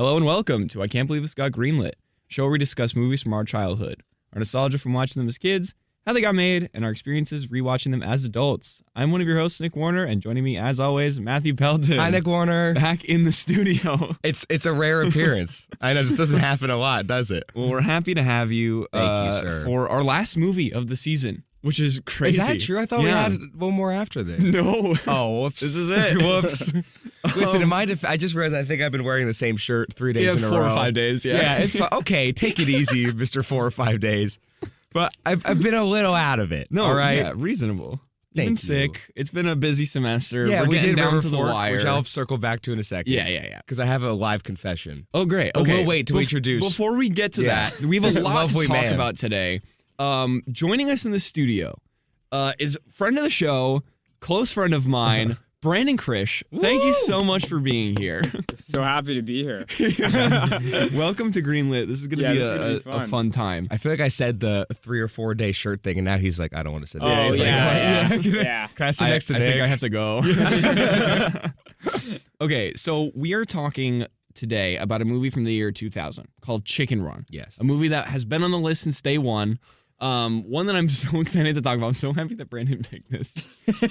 Hello and welcome to I Can't Believe This Got Greenlit, a show where we discuss movies from our childhood, our nostalgia from watching them as kids, how they got made, and our experiences rewatching them as adults. I'm one of your hosts, Nick Warner, and joining me as always, Matthew Pelton. Hi, Nick Warner. Back in the studio. It's a rare appearance. I know this doesn't happen a lot, does it? Well, we're happy to have you, Thank you, sir. For our last movie of the season, which is crazy. Is that true? I thought we had one more after this. No. Oh, whoops. This is it. Whoops. Listen, in my I just realized I think I've been wearing the same shirt 3 days in a row. 4 or 5 days, yeah. Yeah, it's fine. Okay, take it easy, Mr. 4 or 5 days. But I've been a little out of it. No, all right? Yeah, reasonable. Thank Been you. sick. It's been a busy semester. Yeah, we're we getting did down River to the Fork, wire. which I'll circle back to in a second. Yeah. Because I have a live confession. Oh, great. But Okay. we'll wait to introduce. Before we get to Yeah. that, we have a lot to Lovely talk man. about today. Joining us in the studio is friend of the show, close friend of mine, Brandon Krish. Thank you so much for being here. So happy to be here. Welcome to Greenlit. This is going to be a fun time. I feel like I said the 3 or 4 day shirt thing, and now he's like, I don't want to sit Oh, next to yeah. Can I sit next to I Nick? think I have to go. Okay, so we are talking today about a movie from the year 2000 called Chicken Run. Yes. A movie that has been on the list since day one. One that I'm so excited to talk about. I'm so happy that Brandon picked this.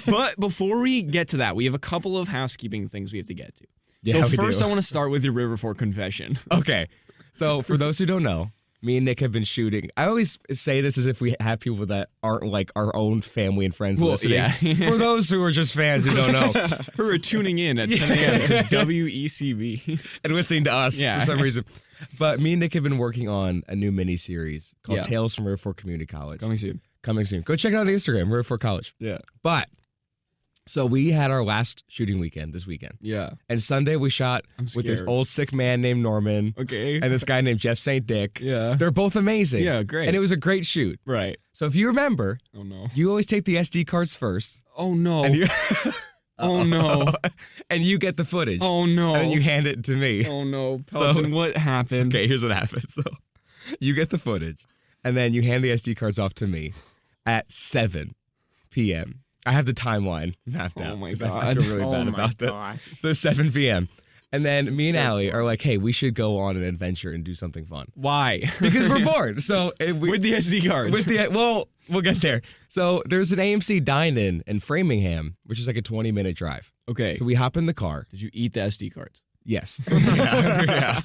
But before we get to that, we have a couple of housekeeping things we have to get to. Yeah, so we first, do. I want to start with your River Fork confession. Okay. So for those who don't know, me and Nick have been shooting. I always say this as if we have people that aren't like our own family and friends listening. Yeah. For those who are just fans who don't know Who are tuning in at 10 a.m. to WECB. and listening to us Yeah. for some reason. But me and Nick have been working on a new mini-series called Yeah. Tales from River Fork Community College. Coming soon. Coming soon. Go check it out on the Instagram, River Fork College. Yeah. But, so we had our last shooting weekend this weekend. Yeah. And Sunday we shot I'm with this scared. old sick man named Norman Okay. and this guy named Jeff St. Dick. Yeah. They're both amazing. Yeah, great. And it was a great shoot. Right. So if you remember, Oh, no. you always take the SD cards first. Oh, no. And you, Oh, no. and you get the footage. Oh, no. And then you hand it to me. Oh, no. Pelton, what happened? Okay, here's what happened. So you get the footage, and then you hand the SD cards off to me at 7 p.m. I have the timeline mapped out. Oh, my 'cause God. I feel really Oh bad my about this. God. So 7 p.m. And then me and Allie are like, hey, we should go on an adventure and do something fun. Why? Because we're bored. So With the SD cards. we'll get there. So there's an AMC dine-in in Framingham, which is like a 20-minute drive. Okay. So we hop in the car. Did you eat the SD cards? Yes. Yeah.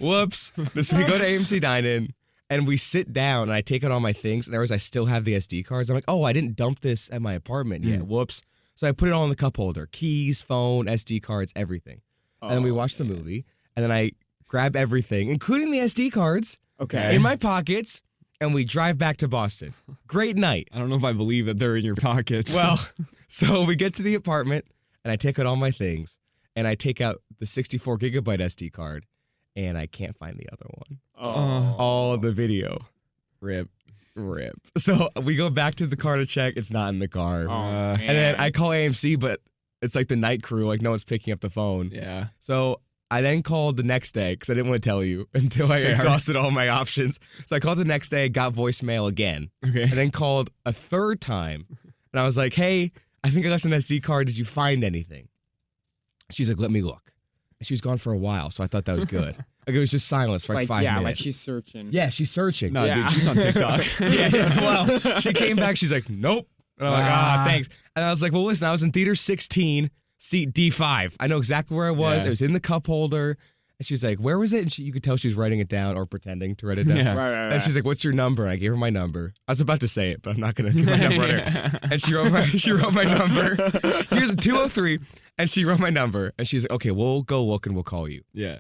Whoops. So we go to AMC dine-in and we sit down and I take out all my things and I realize I still have the SD cards. I'm like, oh, I didn't dump this at my apartment yet. Whoops. So I put it all in the cup holder. Keys, phone, SD cards, everything. And then we watch the movie and then I grab everything, including the SD cards, Okay. in my pockets, and we drive back to Boston. Great night. I don't know if I believe that they're in your pockets. Well, so we get to the apartment and I take out all my things and I take out the 64 gigabyte SD card and I can't find the other one. Oh. All the video. rip. So we go back to the car to check. It's not in the car. Man. And then I call AMC, but it's like the night crew. Like no one's picking up the phone. Yeah. So I then called the next day because I didn't want to tell you until I Fair. exhausted all my options. So I called the next day, got voicemail again, Okay. and then called a third time. And I was like, hey, I think I left an SD card. Did you find anything? She's like, let me look. And she was gone for a while, so I thought that was good. Like it was just silence for like 5 yeah, like minutes. she's searching. Yeah, she's searching. No, Yeah. dude, she's on TikTok. Yeah, well, she came back. She's like, nope. And I'm like, thanks. And I was like, well, listen, I was in theater 16, seat D5. I know exactly where I was. Yeah. It was in the cup holder. And she's like, where was it? And you could tell she was writing it down or pretending to write it down. Yeah. Right. And she's like, what's your number? And I gave her my number. I was about to say it, but I'm not going to give my number on her. And she wrote my number. Here's 203. And she wrote my number. And she's like, okay, we'll go look and we'll call you. Yeah.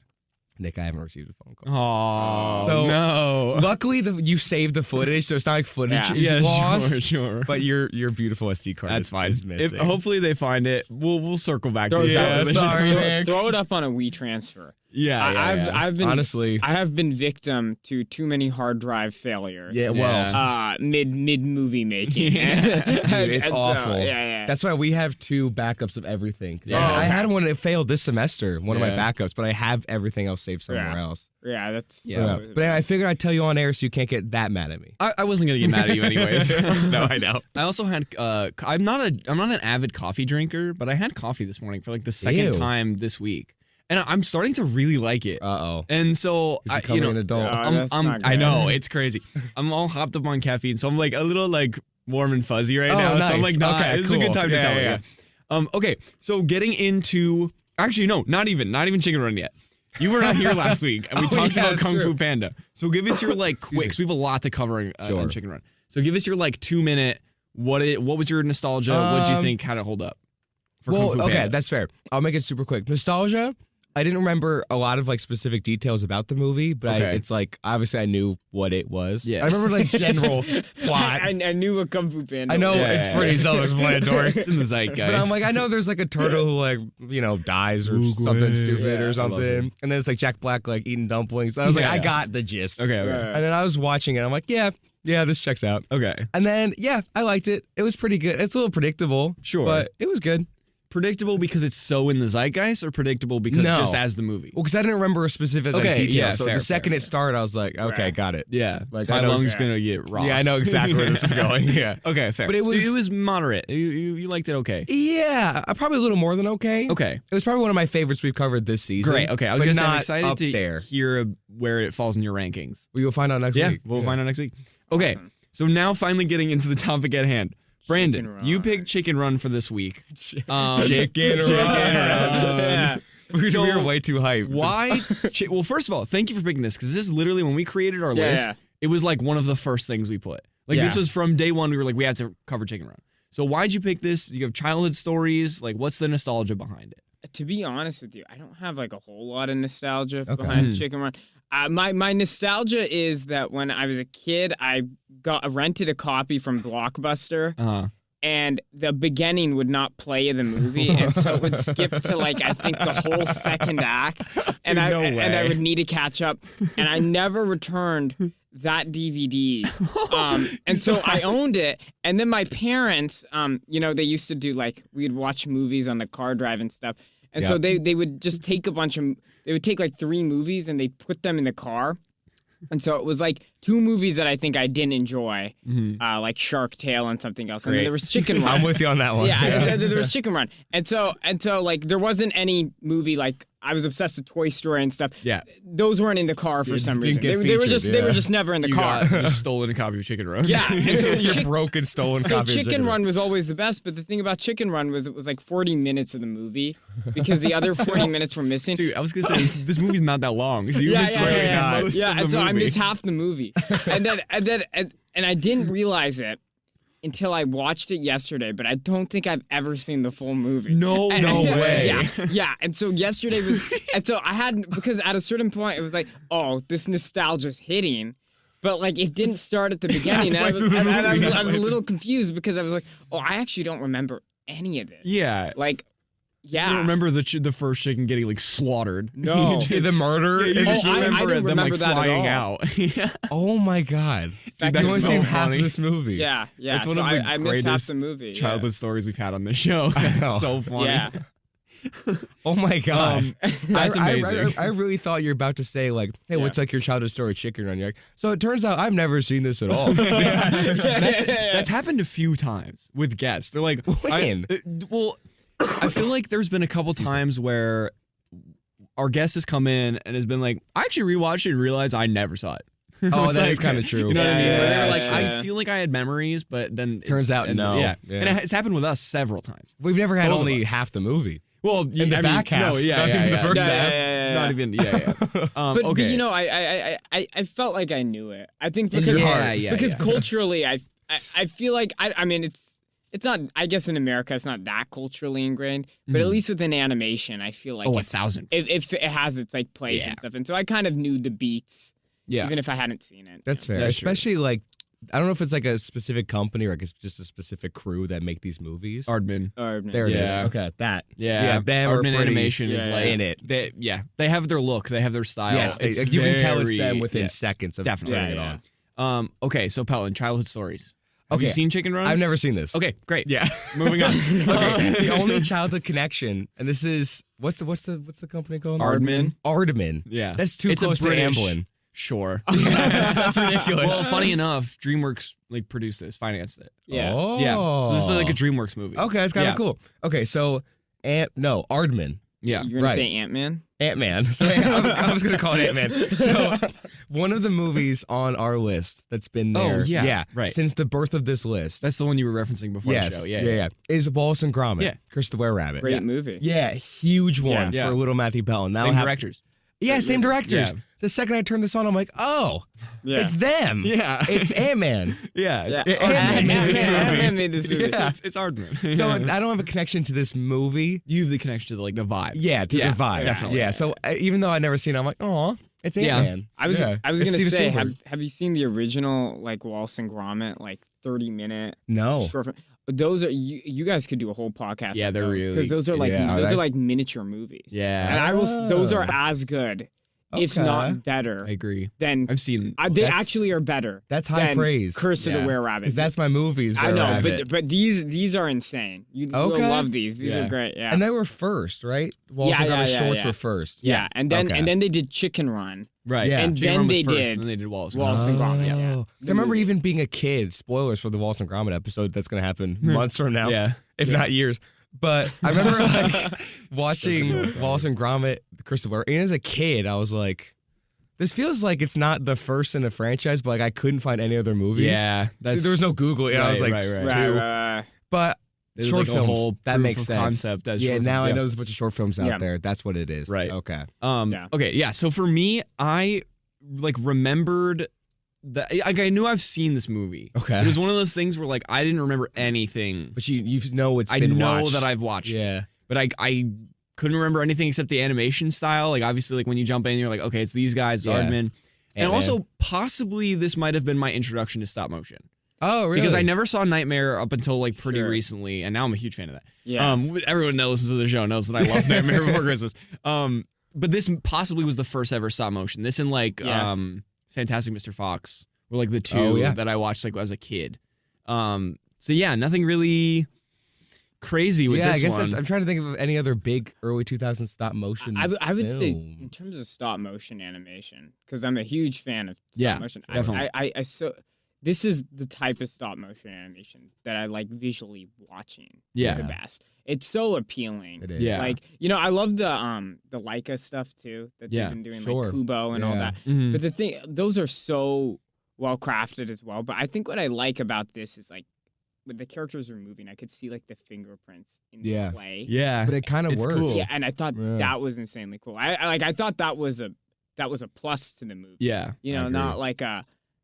Nick, I haven't received a phone call. Oh, So- no. Luckily, you saved the footage, so it's not like footage is Yeah, lost. sure. But your beautiful SD card That's fine. is missing. Hopefully they find it. We'll circle back Throw to this. it after out. the sorry, show. Nick. Throw it up on a WeTransfer. Yeah, I've been Honestly. I have been victim to too many hard drive failures. Yeah, well, mid movie making. dude, it's And so, awful. yeah. That's why we have 2 backups of everything. 'Cause Yeah. I had one that failed this semester, one of my Yeah. backups, but I have everything else saved somewhere Yeah. else. Yeah, that's Yeah. But I figured I'd tell you on air so you can't get that mad at me. I wasn't gonna get mad at you anyways. No, I know. I also had I'm not an avid coffee drinker, but I had coffee this morning for like the second Ew. time this week. and I'm starting to really like it. Uh-oh. And so He's becoming an adult. That's not I good. know it's crazy. I'm all hopped up on caffeine, so I'm like a little like warm and fuzzy right now. So I'm nice. like, nah, Okay, this is a good cool. time to Yeah, tell yeah, you. Okay, so getting into actually no, not even Chicken Run yet. You were not here last week, and we talked about that's Kung true. Fu Panda. So give us your like quick. 'Cause we have a lot to cover Sure. on Chicken Run. So give us your like 2-minute. What was your nostalgia? What did you think? How did it hold up? For Kung Fu Okay, Panda? that's fair. I'll make it super quick. Nostalgia. I didn't remember a lot of like specific details about the movie, but Okay. it's like obviously I knew what it was. Yeah. I remember like general plot. I knew what Kung Fu Panda. I know Yeah, it's yeah, pretty yeah. self-explanatory. It's in the zeitgeist. But I'm like, I know there's like a turtle who like, dies or Uruguay. something stupid Yeah, I or love something. him. And then it's like Jack Black like eating dumplings. So I was like, Yeah. I got the gist. okay. Right. And then I was watching it. I'm like, yeah, this checks out. Okay. And then, yeah, I liked it. It was pretty good. It's a little predictable. Sure. But it was good. Predictable because it's so in the zeitgeist, or predictable because No. just as the movie? Well, because I didn't remember a specific like, Okay, detail. yeah, So fair, the second fair, it started, I was like, okay, Right. got it. Yeah, Like, my I know- lungs yeah. gonna get rocked. Yeah, I know exactly where this is going. Yeah. Okay, fair. But it So was- it was moderate. You liked it okay. Yeah, probably a little more than okay. Okay, It was probably one of my favorites we've covered this season. great. Okay, I was but gonna say I'm not excited up to there. hear where it falls in your rankings. You'll find out next Yeah, week. we'll find out next week. Okay, Awesome. so now finally getting into the topic at hand. Brandon, Chicken you Run. picked Chicken Run for this week. Chicken Chicken Run. Yeah. We So, were way too hyped. Why? Well, first of all, thank you for picking this because this is literally when we created our Yeah, list. yeah. It was like one of the first things we put. Like this Yeah. was from day one. We were like, we have to cover Chicken Run. So why'd you pick this? You have childhood stories. Like, what's the nostalgia behind it? To be honest with you, I don't have like a whole lot of nostalgia Okay. behind Mhm. Chicken Run. My nostalgia is that when I was a kid, I rented a copy from Blockbuster, and the beginning would not play the movie, and so it would skip to like I think the whole second act, and Dude, I no and I way. would need to catch up, and I never returned that DVD, and so I owned it, and then my parents, they used to do like we'd watch movies on the car drive and stuff, and so they would just take they would take like 3 movies and they put them in the car. And so it was like 2 movies that I think I didn't enjoy, like Shark Tale and something else. And then Great. there was Chicken Run. I'm with you on that one. Yeah, there was Chicken Run. And so like there wasn't any movie like I was obsessed with Toy Story and stuff. Yeah. Those weren't in the car for some didn't reason. get They were featured, they were yeah. just never in the You car. got just stolen a copy of Chicken Run. Yeah. And so Your broken, stolen so copy of Chicken Run was always the best, but the thing about Chicken Run was it was like 40 minutes of the movie because the other 40 minutes were missing. Dude, I was gonna say this movie's not that long, so you Yeah, missed yeah, like yeah, yeah. most Yeah, of and the so I movie. missed half the movie, and I didn't realize it until I watched it yesterday. But I don't think I've ever seen the full movie. No way. Yeah. And so yesterday was, and so I had because at a certain point it was like, oh, this nostalgia's hitting. But like it didn't start at the beginning, and I was a little confused because I was like, "Oh, I actually don't remember any of this." Yeah. Like, You don't remember the first chicken getting like slaughtered. No. You just- the murder. You just I remember didn't them like remember that at flying all. out. Yeah. Oh my god. Dude, I've that's only so seen half funny. of this movie. yeah. It's one so of the I missed half greatest the movie. yeah. childhood stories we've had on this show. know. That's so funny. Yeah. Oh my gosh. That's amazing. I really thought you were about to say like, hey, Yeah. what's like your childhood story, Chicken Run? You're like, so it turns out I've never seen this at all. That's happened a few times with guests. They're like, When? I feel like there's been a couple times where our guest has come in and has been like, I actually rewatched it and realized I never saw it. Oh, It's that like, is kind of true. You know what I mean? Where they're like, Yeah. I feel like I had memories, but then Turns out, no. Yeah. Yeah. And it's happened with us several times. We've never had Both of only us. half the movie. Well, In the back half, No, yeah, not yeah, even the yeah. first Yeah, half. Yeah. Not even, yeah. But okay. you know, I felt like I knew it. I think In because your heart. because yeah. culturally, I feel like I mean it's not. I guess in America it's not that culturally ingrained, but at least within animation, I feel like Oh, it's, 1,000. it has its like place Yeah. and stuff, and so I kind of knew the beats, Yeah. even if I hadn't seen it. That's fair. That's true. Especially like, I don't know if it's like a specific company or like it's just a specific crew that make these movies. Aardman. There it is. Yeah. Okay, that. Yeah. Yeah, them are Aardman pretty Animation is yeah, like in it. They have their look. They have their style. Yes, It's you can tell it's very- them within yeah. seconds of Definitely. turning Yeah, it yeah. on. Okay, so Pelton, childhood stories. Have you Okay. seen Chicken Run? I've never seen this. Okay, great. Yeah. Moving on. Okay. The only childhood connection, and this is what's the company called? Aardman. Aardman. Yeah. That's too It's a close to British- Amblin. Sure. That's ridiculous. Well, funny enough, DreamWorks like produced this, financed it. Yeah. Oh. Yeah. So this is like a DreamWorks movie. Okay, that's kind of Yeah. cool. Okay, so Aardman. Yeah. You're gonna right. say Ant-Man? Ant-Man. So I was going to call it Ant-Man. So one of the movies on our list that's been there right. since the birth of this list. That's the one you were referencing before the show. Yeah. Is Wallace and Gromit. Yeah. Curse the Were-Rabbit. Great movie. Yeah, huge one Yeah. for little Matthew Pelton. Same directors. Yeah, same directors. Yeah. The second I turned this on, I'm like, oh, Yeah. it's them. Yeah. It's Ant-Man. Yeah. Yeah. Ant-Man made this movie. Yeah, it's Aardman. So I don't have a connection to this movie. You have the connection to like the vibe. Yeah, to the vibe. definitely. Yeah, so even though I've never seen it, I'm like, oh, it's Ant-Man. I was Yeah. gonna It's Steven say, Spielberg. have you seen the original like Wallace and Gromit, like 30-minute No. short film? Those are you guys could do a whole podcast. Yeah, they're really- because those are like Yeah, those are they? are like miniature movies. Yeah. And I will. Those are as good, if Okay. not better, I agree. than I've seen. they That's- actually are better. That's high than praise. Curse of the Yeah. Were-Rabbit. Because that's my movies. I know, Were-Rabbit. but these are insane. You'll Okay. love these. These Yeah. are great. Yeah. And they were first, right? Wallace and Gromit shorts were first. yeah. And then Okay. they did Chicken Run. Right. Yeah. And Chicken then Run was they first, did and then they did Wallace. Wallace and Gromit. Yeah. Oh. 'Cause I remember even being a kid, spoilers for the Wallace and Gromit episode that's going to happen months from now, Yeah. if not years. But I remember like watching Wallace and Gromit, Christopher, and as a kid, I was like, this feels like it's not the first in a franchise, but like I couldn't find any other movies. Yeah. That's There was no Google. I was like, right. Right. but There's short like films, a whole that proof makes of sense. concept as Yeah, short now films, I know there's a bunch of short films out Yeah. there. That's what it is. Right. Okay. Yeah. Okay, yeah. So for me, I like remembered that like I knew I've seen this movie. Okay. It was one of those things where like I didn't remember anything. But you know it's I been know watched. that I've watched it. Yeah. But I couldn't remember anything except the animation style. Like obviously like when you jump in, you're like, okay, it's these guys, Yeah. Aardman. And Ant-Man. also possibly this might have been my introduction to stop motion. Oh, really? Because I never saw Nightmare up until like pretty Sure. recently, and now I'm a huge fan of that. Yeah. Everyone that listens to the show knows that I love Nightmare Before Christmas. But this possibly was the first ever stop motion. This and like Yeah. Fantastic Mr. Fox were like the two that I watched like as a kid. So yeah, nothing really crazy with yeah, this I guess one. I'm trying to think of any other big early 2000s stop motion. I would say film. in terms of stop motion animation, because I'm a huge fan of stop Yeah, motion. definitely. I so this is the type of stop motion animation that I like visually watching. Yeah. The best. It's so appealing. It is. Yeah. Like I love the Leica stuff too that Yeah, they've been doing, sure. like Kubo and all Yeah. that. Mhm. But the thing, those are so well crafted as well. But I think what I like about this is like when the characters are moving, I could see like the fingerprints in Yeah. the play. Yeah, But it kind of It's works. cool. Yeah, and I thought Yeah. that was insanely cool. I thought that was a plus to the movie. yeah, You I know, agree.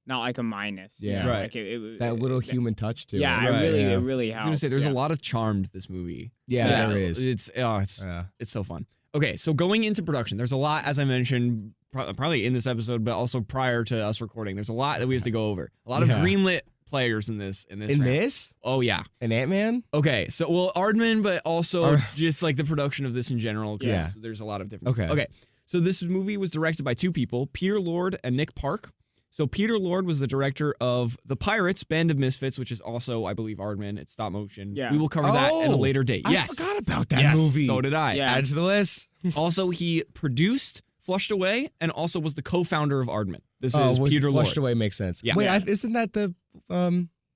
not like a minus. you Yeah. know, Right. Like it was That little human touch to Yeah, it. Right, it really I was helped. gonna say there's yeah. a lot of charm to this movie. Yeah, there is. It's Yeah. it's so fun. Okay, so going into production, there's a lot, as I mentioned, probably in this episode, but also prior to us recording. There's a lot that we have to go over. A lot of Yeah. greenlit players in this. In round. this? Oh yeah. An Ant-Man? Okay, so well, Aardman, but also Ar- just like the production of this in general. 'Cause Yeah. there's a lot of different. Okay. Okay, so this movie was directed by two people, Peter Lord and Nick Park. So Peter Lord was the director of The Pirates, Band of Misfits, which is also, I believe, Aardman. It's stop motion. Yeah. We will cover that at a later date. I Yes. forgot about that Yes, movie. So did I. Yeah. Add to the list. Also, he produced Flushed Away and also was the co-founder of Aardman. This is well, Peter Flushed Lord. Away makes sense. Yeah. Wait, Yeah. isn't that the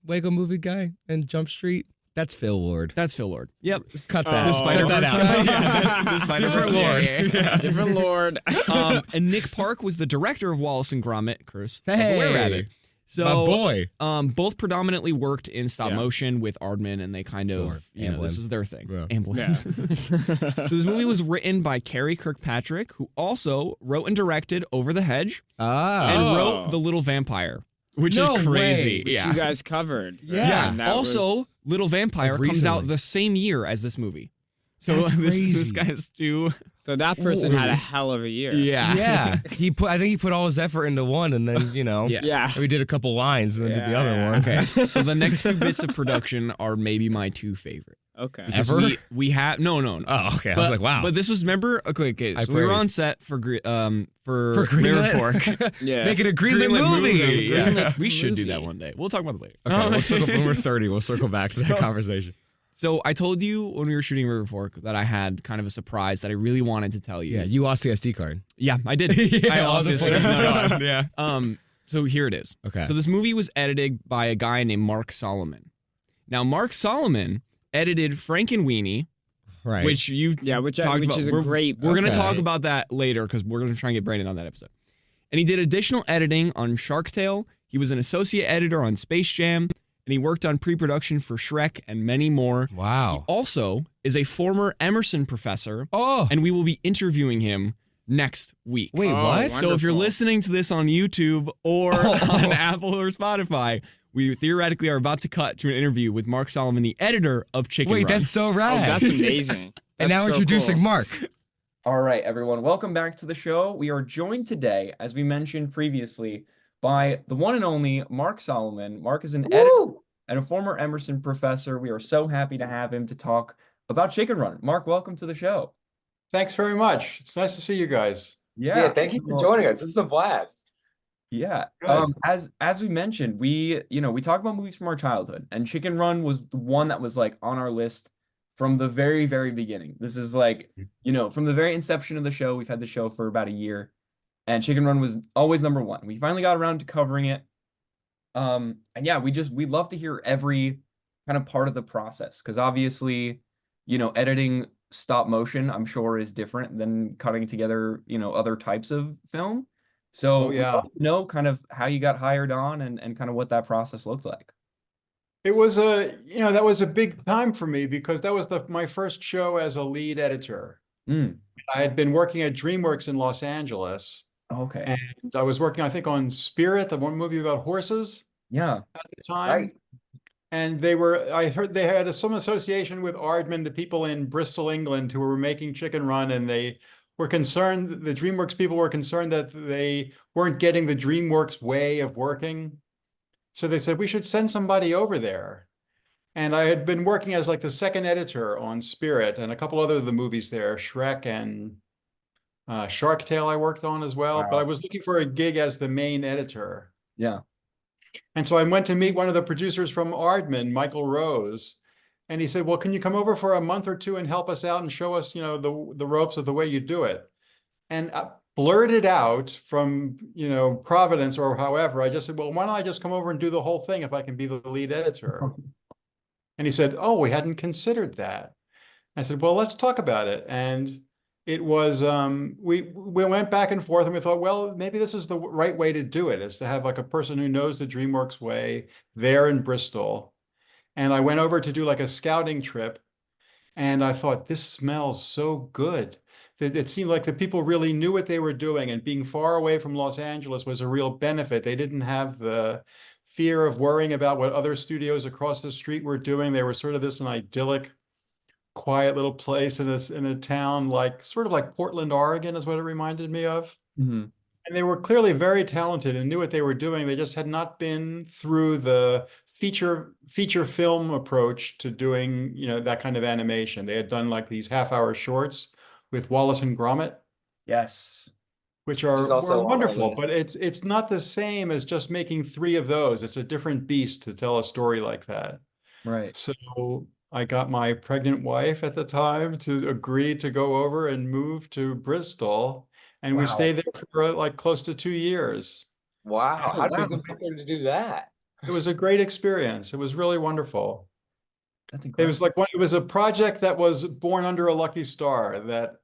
Lego movie guy in Jump Street? That's Phil Lord. That's Phil Lord. Yep. Cut Oh. that. The Cut Spider-Verse that guy? out. Yeah, that's the Spider-Verse Different Lord. guy. Different Lord. And Nick Park was the director of Wallace and Gromit, Curse of the Hey. Were-Rabbit. So, My boy. both predominantly worked in stop Yeah. motion with Aardman, and they kind of, Sure. you know, Amblin. this was their thing. Yeah. Amblin. So this movie was written by Carrie Kirkpatrick, who also wrote and directed Over the Hedge Ah. and Oh. wrote The Little Vampire, which No is crazy. way. Which Yeah. you guys covered. right? Yeah. And that Also, was- Little Vampire Like comes out recently. the same year as this movie. So That's this crazy. guy's too. so that person had a hell of a year. Yeah. Yeah. I think he put all his effort into one and then, Yes. Yeah. we did a couple lines and then did the other Yeah. one. Okay. So the next two bits of production are maybe my two favorite. Okay. Because Ever? we have no. Oh, okay. I But, was like, wow. But this was okay. I So we were praise. on set for For River Greenlit? Fork. Yeah. Make it a Greenlit movie. Yeah. Greenlit We should do movie. that one day. We'll talk about it later. Okay, we'll circle when we're 30. We'll circle back to that conversation. So I told you when we were shooting River Fork that I had kind of a surprise that I really wanted to tell you. Yeah, you lost the SD card. Yeah, I did. I all lost the it. footage is gone. Yeah. So here it is. Okay. So this movie was edited by a guy named Mark Solomon. Now, Mark Solomon edited Frankenweenie, Right. which you which talked about. is a great. We're going to talk Okay. about that later because we're going to try and get Brandon on that episode. And he did additional editing on Shark Tale. He was an associate editor on Space Jam, and he worked on pre-production for Shrek and many more. Wow. He also is a former Emerson professor, Oh. and we will be interviewing him next week. Wait, Oh, what? So if you're wonderful. listening to this on YouTube or on Apple or Spotify, we theoretically are about to cut to an interview with Mark Solomon, the editor of Chicken Wait, Run. that's so Oh, rad. that's amazing. And now That's so introducing cool. Mark. All right, everyone, welcome back to the show. We are joined today, as we mentioned previously, by the one and only Mark Solomon. Mark is an editor and a former Emerson professor. We are so happy to have him to talk about Chicken Run. Mark, welcome to the show. Thanks very much. It's nice to see you guys. Yeah, Thank you for well, joining us. This is a blast. Yeah. Good. As we mentioned, we talk about movies from our childhood, and Chicken Run was the one that was like on our list from the very, very beginning. This is like, from the very inception of the show. We've had the show for about a year, and Chicken Run was always number one. We finally got around to covering it. And yeah, we'd love to hear every kind of part of the process, because obviously, editing stop motion, I'm sure, is different than cutting together, other types of film. So we'd love to know kind of how you got hired on and kind of what that process looked like. It was that was a big time for me because that was my first show as a lead editor. Mm. I had been working at DreamWorks in Los Angeles, Okay. and I was working, I think, on Spirit, the one movie about horses Yeah. at the time. Right. And I heard they had some association with Aardman, the people in Bristol, England, who were making Chicken Run, and they were concerned, the DreamWorks people were concerned that they weren't getting the DreamWorks way of working. So they said, we should send somebody over there. And I had been working as like the second editor on Spirit and a couple other of the movies there, Shrek and Shark Tale I worked on as well. Wow. But I was looking for a gig as the main editor. Yeah. And so I went to meet one of the producers from Aardman, Michael Rose. And he said, well, can you come over for a month or two and help us out and show us, the ropes of the way you do it? And I blurted out from, Providence or however, I just said, well, why don't I just come over and do the whole thing if I can be the lead editor? And he said, oh, we hadn't considered that. I said, well, let's talk about it. And it was, we went back and forth and we thought, well, maybe this is the right way to do it, is to have like a person who knows the DreamWorks way there in Bristol. And I went over to do like a scouting trip, and I thought, this smells so good. It seemed like the people really knew what they were doing, and being far away from Los Angeles was a real benefit. They didn't have the fear of worrying about what other studios across the street were doing. They were sort of an idyllic, quiet little place in a town sort of like Portland, Oregon is what it reminded me of. Mm-hmm. And they were clearly very talented and knew what they were doing. They just had not been through the feature film approach to doing, that kind of animation. They had done like these half-hour shorts with Wallace and Gromit, Yes. which There's also were on my wonderful, list. but it's not the same as just making 3 of those. It's a different beast to tell a story like that. Right. So I got my pregnant wife at the time to agree to go over and move to Bristol. And we Wow. stayed there for like close to 2 years. Wow. Oh, How did wow. you consider to do that? It was a great experience. It was really wonderful. That's It incredible. was it was a project that was born under a lucky star, that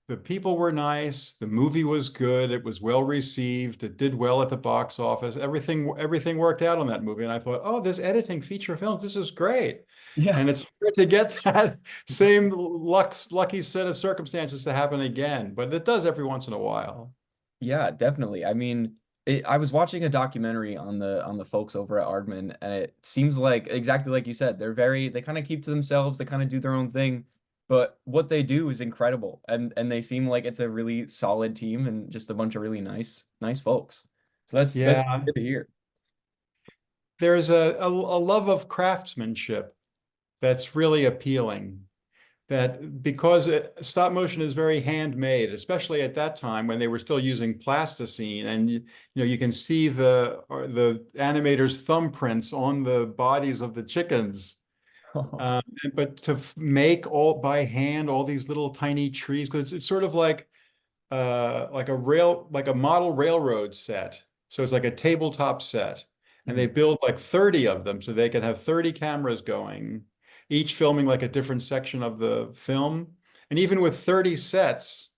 the people were nice, the movie was good, it was well received, it did well at the box office. Everything worked out on that movie. And I thought, oh, this editing feature films, this is great. Yeah. And it's hard to get that same lucky set of circumstances to happen again, but it does every once in a while. Yeah, definitely. I mean, I was watching a documentary on the folks over at Aardman, and it seems like exactly like you said, they kind of keep to themselves, they kind of do their own thing, but what they do is incredible, and they seem like it's a really solid team and just a bunch of really nice folks. So that's good to hear. There's a love of craftsmanship that's really appealing. That because stop motion is very handmade, especially at that time when they were still using plasticine, and you can see the animators' thumbprints on the bodies of the chickens. But to make all by hand all these little tiny trees, because it's sort of like a model railroad set. So it's like a tabletop set, and they build like 30 of them so they can have 30 cameras going. each filming like a different section of the film. And even with 30 sets,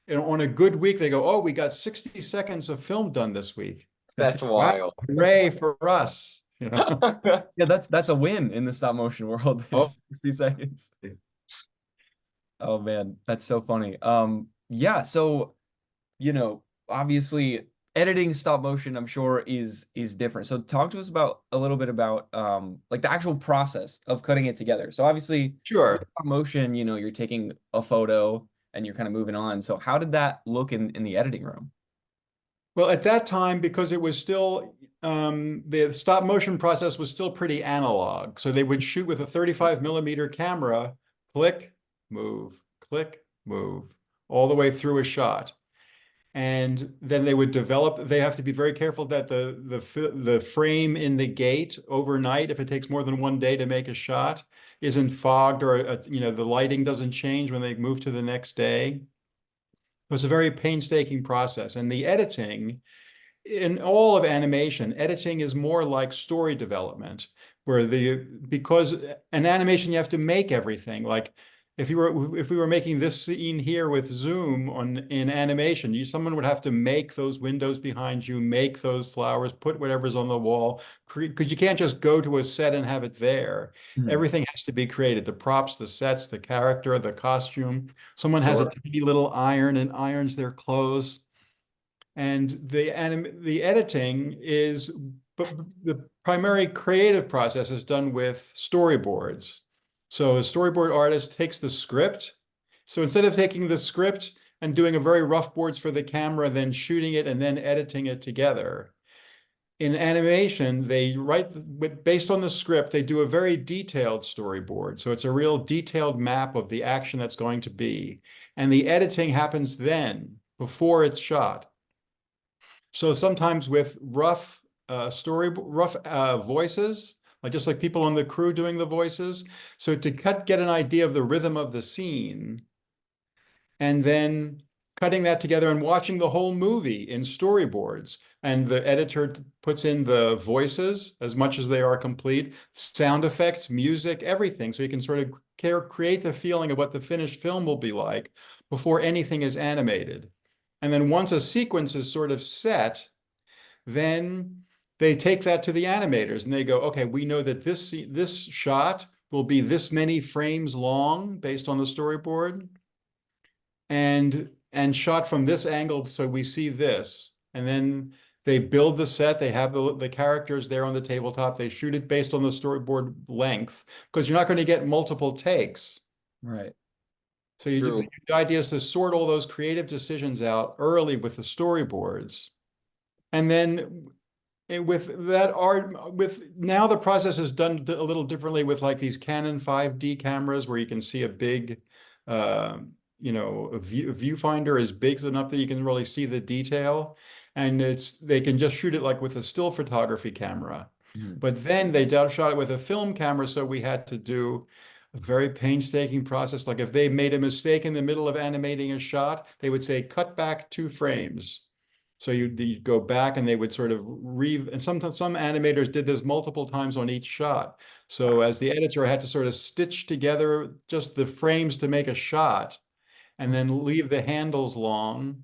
on a good week, they go, oh, we got 60 seconds of film done this week. That's Wow, wild. hooray for us. Yeah, that's a win in the stop motion world. Oh. 60 seconds. Oh man, that's so funny. Yeah, so obviously editing stop motion, I'm sure is different. So talk to us about a little bit about like the actual process of cutting it together. So obviously Sure. with stop motion, you're taking a photo and you're kind of moving on. So how did that look in the editing room? Well, at that time, because it was still, the stop motion process was still pretty analog. So they would shoot with a 35 millimeter camera, click, move, all the way through a shot. And then they would develop, they have to be very careful that the frame in the gate overnight, if it takes more than one day to make a shot, isn't fogged, or the lighting doesn't change when they move to the next day. It was a very painstaking process. And the editing, in all of animation, editing is more like story development, because in animation you have to make everything. Like if we were making this scene here with zoom in animation, someone would have to make those windows behind you, make those flowers, put whatever's on the wall, because you can't just go to a set and have it there. Everything has to be created: the props, the sets, the character, the costume. Someone has a tiny little iron and irons their clothes. And the editing is, but the primary creative process is done with storyboards. So a storyboard artist takes the script. So instead of taking the script and doing a very rough boards for the camera, then shooting it and then editing it together, in animation, they based on the script, they do a very detailed storyboard. So it's a real detailed map of the action that's going to be. And the editing happens then, before it's shot. So sometimes with rough voices, just like people on the crew doing the voices. So to get an idea of the rhythm of the scene, and then cutting that together and watching the whole movie in storyboards. And the editor puts in the voices as much as they are complete, sound effects, music, everything. So you can sort of create the feeling of what the finished film will be like before anything is animated. And then once a sequence is sort of set, then they take that to the animators and they go, okay, we know that this shot will be this many frames long based on the storyboard, and shot from this angle, so we see this. And then they build the set, they have the characters there on the tabletop, they shoot it based on the storyboard length, because you're not going to get multiple takes. Right. So the idea is to sort all those creative decisions out early with the storyboards. And then with that art, now the process is done a little differently with like these Canon 5D cameras, where you can see a big, a viewfinder is big enough that you can really see the detail. And they can just shoot it like with a still photography camera. But then they shot it with a film camera, so we had to do a very painstaking process. Like if they made a mistake in the middle of animating a shot, they would say, cut back 2 frames. So you'd go back and they would sort of and sometimes some animators did this multiple times on each shot. So as the editor, I had to sort of stitch together just the frames to make a shot, and then leave the handles long.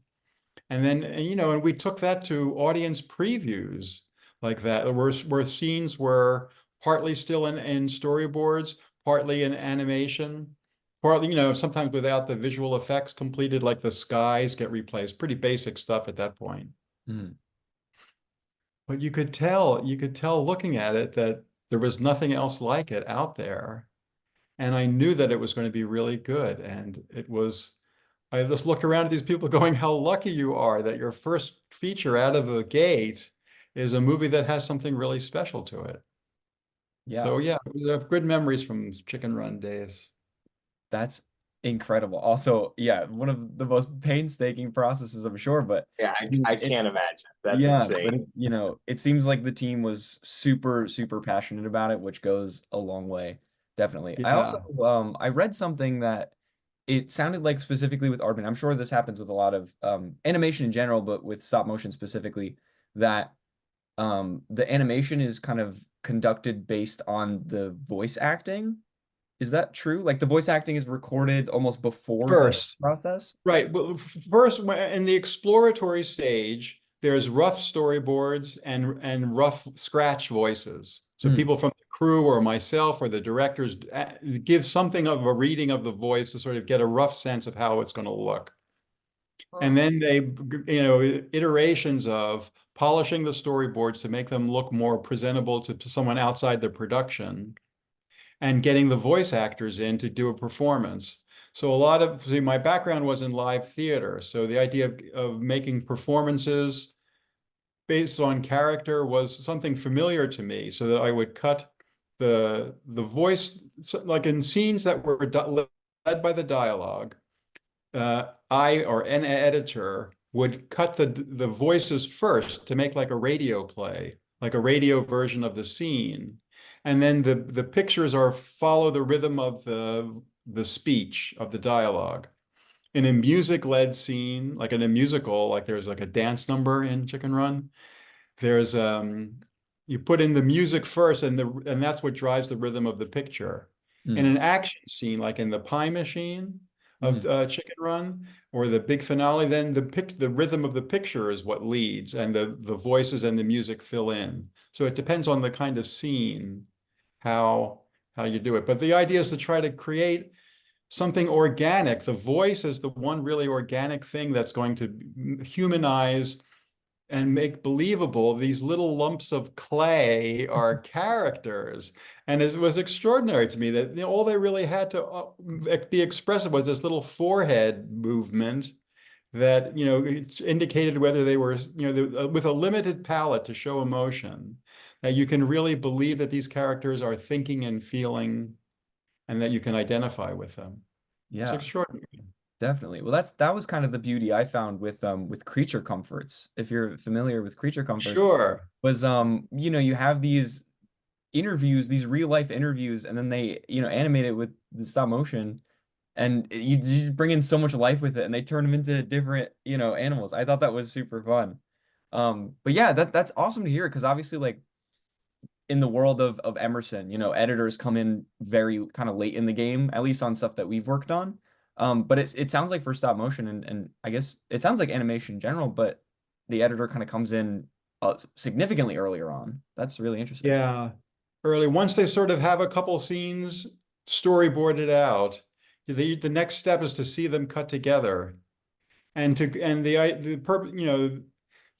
And then, and we took that to audience previews like that, where scenes were partly still in storyboards, partly in animation, partly, sometimes without the visual effects completed, like the skies get replaced, pretty basic stuff at that point. But you could tell looking at it that there was nothing else like it out there. And I knew that it was going to be really good. And I just looked around at these people going, how lucky you are that your first feature out of the gate is a movie that has something really special to it. Yeah. So yeah, we have good memories from Chicken Run days. That's incredible. Also, yeah, one of the most painstaking processes, I'm sure, but Yeah, I can't imagine. That's yeah, insane. but it seems like the team was super, super passionate about it, which goes a long way. Definitely. I also I read something that it sounded like, specifically with Aardman, I'm sure this happens with a lot of animation in general, but with stop motion specifically, that the animation is kind of conducted based on the voice acting. Is that true? Like the voice acting is recorded almost before the First. process? Right. Well, first, in the exploratory stage, there's rough storyboards and rough scratch voices. So Mm. people from the crew or myself or the directors give something of a reading of the voice to sort of get a rough sense of how it's going to look. And then they, iterations of polishing the storyboards to make them look more presentable to someone outside the production, and getting the voice actors in to do a performance. So my background was in live theater. So the idea of making performances based on character was something familiar to me, so that I would cut the voice, like in scenes that were led by the dialogue, I or an editor would cut the voices first to make like a radio play, like a radio version of the scene. And then the pictures follow the rhythm of the speech of the dialogue. In a music-led scene, like in a musical, like there's like a dance number in Chicken Run, there's you put in the music first, and that's what drives the rhythm of the picture. In an action scene, like in the Pie Machine of Chicken Run or the big finale, then the rhythm of the picture is what leads, and the voices and the music fill in. So it depends on the kind of scene how you do it. But the idea is to try to create something organic. The voice is the one really organic thing that's going to humanize and make believable these little lumps of clay are characters. And it was extraordinary to me that all they really had to be expressive was this little forehead movement that, it indicated whether they were, with a limited palette to show emotion, that you can really believe that these characters are thinking and feeling, and that you can identify with them. Yeah. It's extraordinary. Definitely. Well, that was kind of the beauty I found with Creature Comforts. If you're familiar with Creature Comforts, Sure. was you have these interviews, these real life interviews, and then they animate it with the stop motion, and you bring in so much life with it, and they turn them into different animals. I thought that was super fun. But yeah, that's awesome to hear, because obviously, like, in the world of Emerson, editors come in very kind of late in the game, at least on stuff that we've worked on. But it sounds like for stop motion, and I guess it sounds like animation in general, but the editor kind of comes in significantly earlier on. That's really interesting. Yeah. Early, once they sort of have a couple scenes storyboarded out, the next step is to see them cut together,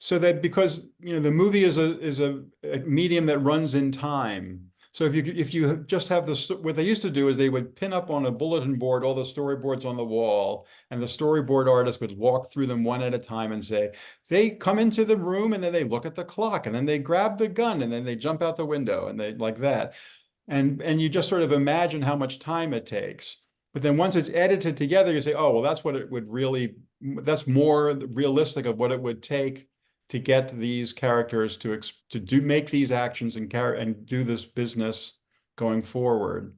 so that, because the movie is a medium that runs in time. So if you just have what they used to do is they would pin up on a bulletin board all the storyboards on the wall, and the storyboard artist would walk through them one at a time and say, they come into the room and then they look at the clock and then they grab the gun and then they jump out the window, and they like that. And you just sort of imagine how much time it takes. But then once it's edited together, you say, oh, well, that's more realistic of what it would take to get these characters to make these actions and do this business going forward.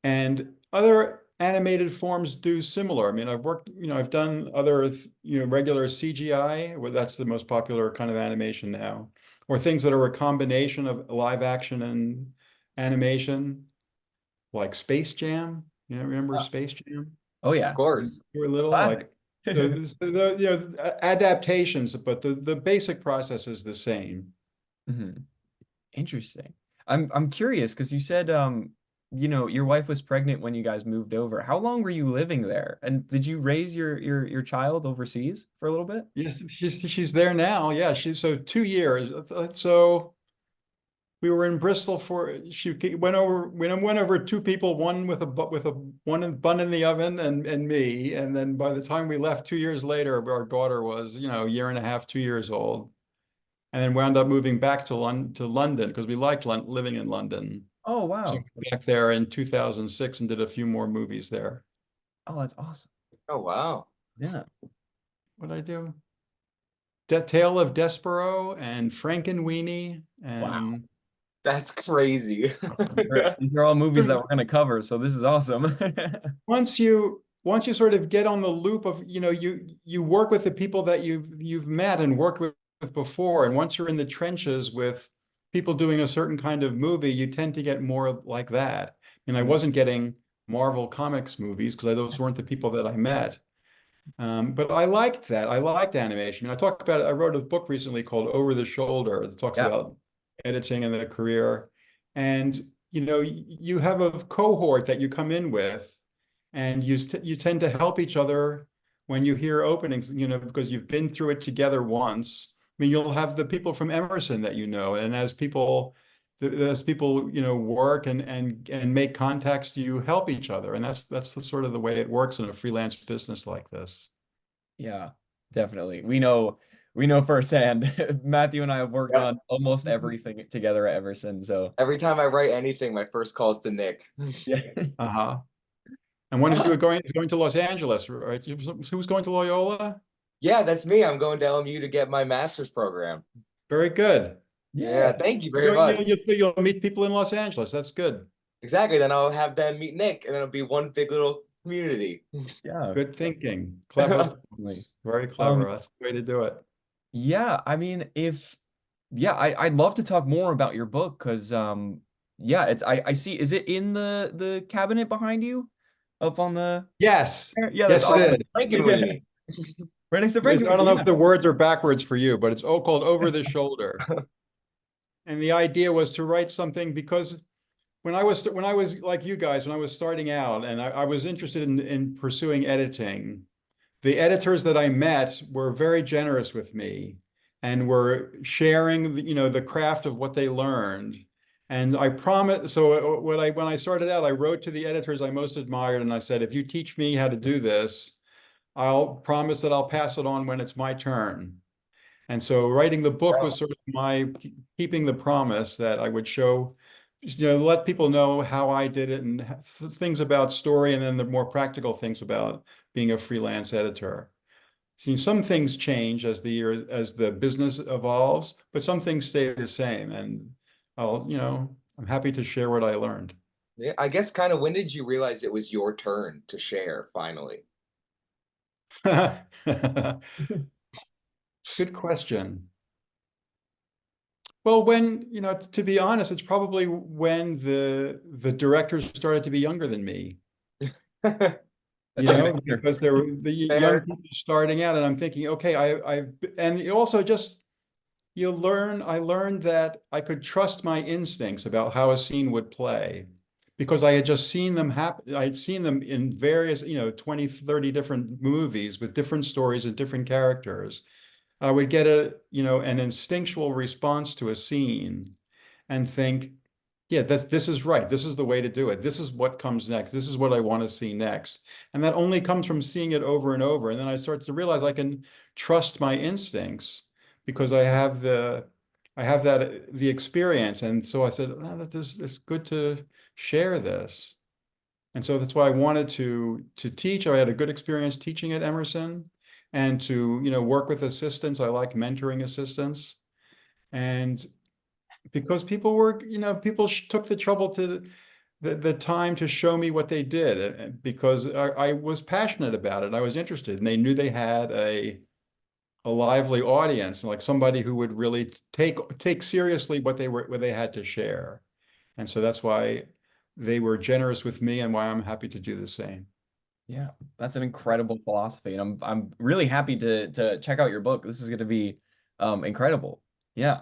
And other animated forms do similar. I mean, I've done other, regular CGI, where that's the most popular kind of animation now, or things that are a combination of live action and animation, like Space Jam. Remember Space Jam? Oh yeah, Of course. You were little, classic. adaptations, but the basic process is the same. Interesting. I'm curious, because you said your wife was pregnant when you guys moved over. How long were you living there? And did you raise your child overseas for a little bit? Yes, she's there now. Yeah, so 2 years. So we were in Bristol she went over two people, one with a bun in the oven and me. And then by the time we left 2 years later, our daughter was, a year and a half, 2 years old. And then wound up moving back to London because we liked living in London. Oh wow. So back there in 2006 and did a few more movies there. Oh, that's awesome. Oh, wow. Yeah. What'd I do? Tale of Despero and Frankenweenie and Wow. That's crazy. These are all movies that we're going to cover, so this is awesome. once you sort of get on the loop of, you work with the people that you've met and worked with before, and once you're in the trenches with people doing a certain kind of movie, you tend to get more like that. And I wasn't getting Marvel Comics movies because those weren't the people that I met. But I liked that. I liked animation. I talked about it. I wrote a book recently called Over the Shoulder that talks Yeah. about editing and the career. And you have a cohort that you come in with, and you tend to help each other when you hear openings, because you've been through it together once. I mean, you'll have the people from Emerson that and as people work and make contacts, you help each other, and that's the sort of the way it works in a freelance business like this. Yeah, definitely. We know firsthand. Matthew and I have worked Yep. on almost everything together at Emerson. So Every time I write anything, my first call is to Nick. yeah. Uh-huh. And one of you are going to Los Angeles, right? Who's going to Loyola? Yeah, that's me. I'm going to LMU to get my master's program. Very good. Yeah, thank you very much. You'll meet people in Los Angeles. That's good. Exactly. Then I'll have them meet Nick, and then it'll be one big little community. Yeah. Good thinking. Clever. Very clever. That's the way to do it. Yeah, I mean, I'd love to talk more about your book because I see, is it in the cabinet behind you? Up on the Yes. Yeah, Yes, that's awesome. it is. Franken reading. Right next to I Frank. don't know if the words are backwards for you, but it's called Over the Shoulder. And the idea was to write something because when I was like you guys, when I was starting out and I was interested in pursuing editing, the editors that I met were very generous with me and were sharing the craft of what they learned. And I promised, so when I started out, I wrote to the editors I most admired and I said, if you teach me how to do this, I'll promise that I'll pass it on when it's my turn. And so writing the book was sort of my keeping the promise that I would show, let people know how I did it and things about story, and then the more practical things about being a freelance editor. See, some things change as the business evolves, but some things stay the same. And I'm happy to share what I learned. Yeah, I guess kind of when did you realize it was your turn to share finally? Good question. Well, to be honest, it's probably when the directors started to be younger than me. Because there were the young people starting out, and I'm thinking, okay, and also just I learned that I could trust my instincts about how a scene would play because I had just seen them happen. I had seen them in various, 20, 30 different movies with different stories and different characters. I would get an instinctual response to a scene and think, yeah, this is right. This is the way to do it. This is what comes next. This is what I want to see next. And that only comes from seeing it over and over. And then I start to realize I can trust my instincts because I have the experience. And so I said, it's good to share this. And so that's why I wanted to teach. I had a good experience teaching at Emerson and to, work with assistants. I like mentoring assistants. And because people took the trouble to the time to show me what they did because I was passionate about it. I was interested, and they knew they had a lively audience, like somebody who would really take seriously what they had to share. And so that's why they were generous with me and why I'm happy to do the same. Yeah, that's an incredible philosophy, and I'm really happy to check out your book. This is going to be incredible. Yeah.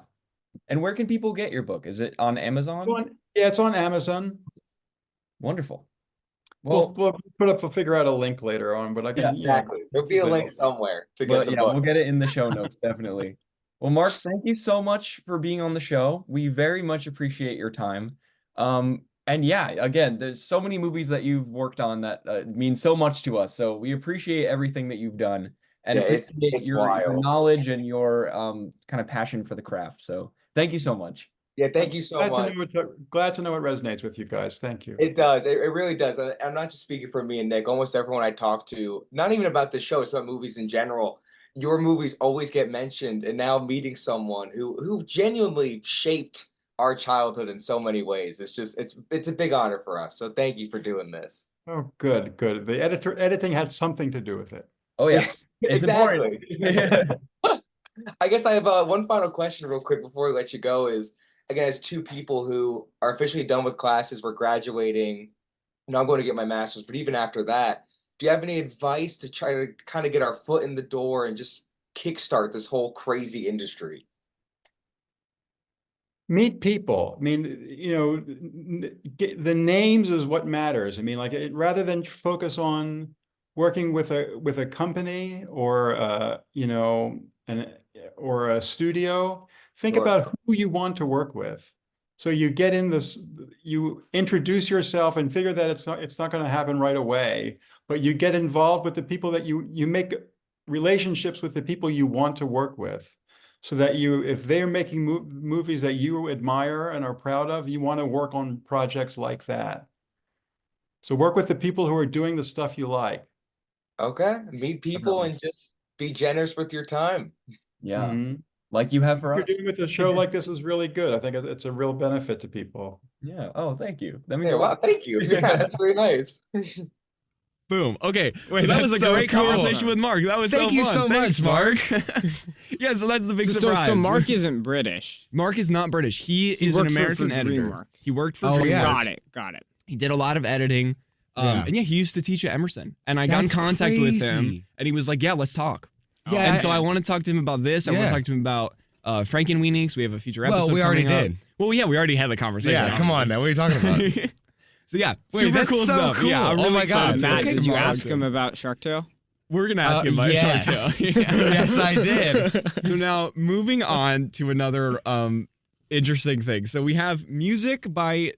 And where can people get your book? Is it on Amazon? It's on Amazon. Wonderful. Well, we'll figure out a link later on, but I can. Exactly. There'll be a link somewhere to get the book. We'll get it in the show notes, definitely. Well, Mark, thank you so much for being on the show. We very much appreciate your time. And yeah, again, there's so many movies that you've worked on that mean so much to us. So we appreciate everything that you've done and it's your knowledge and your kind of passion for the craft. So thank you so much. Yeah, thank you so much. Glad to know it resonates with you guys. Thank you. It does. It really does. I'm not just speaking for me and Nick. Almost everyone I talk to, not even about the show, it's about movies in general. Your movies always get mentioned, and now meeting someone who genuinely shaped our childhood in so many ways. It's a big honor for us. So thank you for doing this. Oh, good. The editing had something to do with it. Oh yeah, it's exactly. I guess I have one final question real quick before we let you go is, again, as two people who are officially done with classes, we're graduating. Now I'm going to get my master's, but even after that, do you have any advice to try to kind of get our foot in the door and just kickstart this whole crazy industry? Meet people. I mean, the names is what matters. I mean, like rather than focus on working with a company or or a studio, think Sure. about who you want to work with. So you get in this, you introduce yourself and figure that it's not going to happen right away, but you get involved with the people that you make relationships with the people you want to work with, so that if they're making movies that you admire and are proud of, you want to work on projects like that. So work with the people who are doing the stuff you like. Okay, meet people Definitely. and just be generous with your time. Yeah. Mhm. Like you have for What us. you're doing with a show like this was really good. I think it's a real benefit to people. Yeah. Oh, thank you. That means Yeah, a lot. wow, thank you. Yeah, that's very nice. Boom. Okay. Wait, so that was that's a so great cool. conversation with Mark. That was Thank so you fun. so Thanks, much, Mark. Yeah, so that's the big So surprise. Mark isn't British. Mark is not British. He is an worked for American editor. DreamWorks. He worked for Oh, DreamWorks. yeah. Got it. He did a lot of editing. Yeah. And yeah, he used to teach at Emerson. And I got in That's contact with him, crazy. and he was like, yeah, let's talk. Yeah, And so I want to talk to him about this. I want Yeah. to talk to him about Frankenweenies. We have a future episode Well, we already coming up. did. Well, yeah, we already had the conversation. Yeah, come on now. What are you talking about? So yeah, Wait, super that's cool so stuff. cool. Yeah, I'm Oh really my excited God. to Matt, Okay, did you Mark. ask him about Shark Tale? We're gonna ask him about yes. Shark Tale. Yes, I did. So now moving on to another interesting thing. So we have music by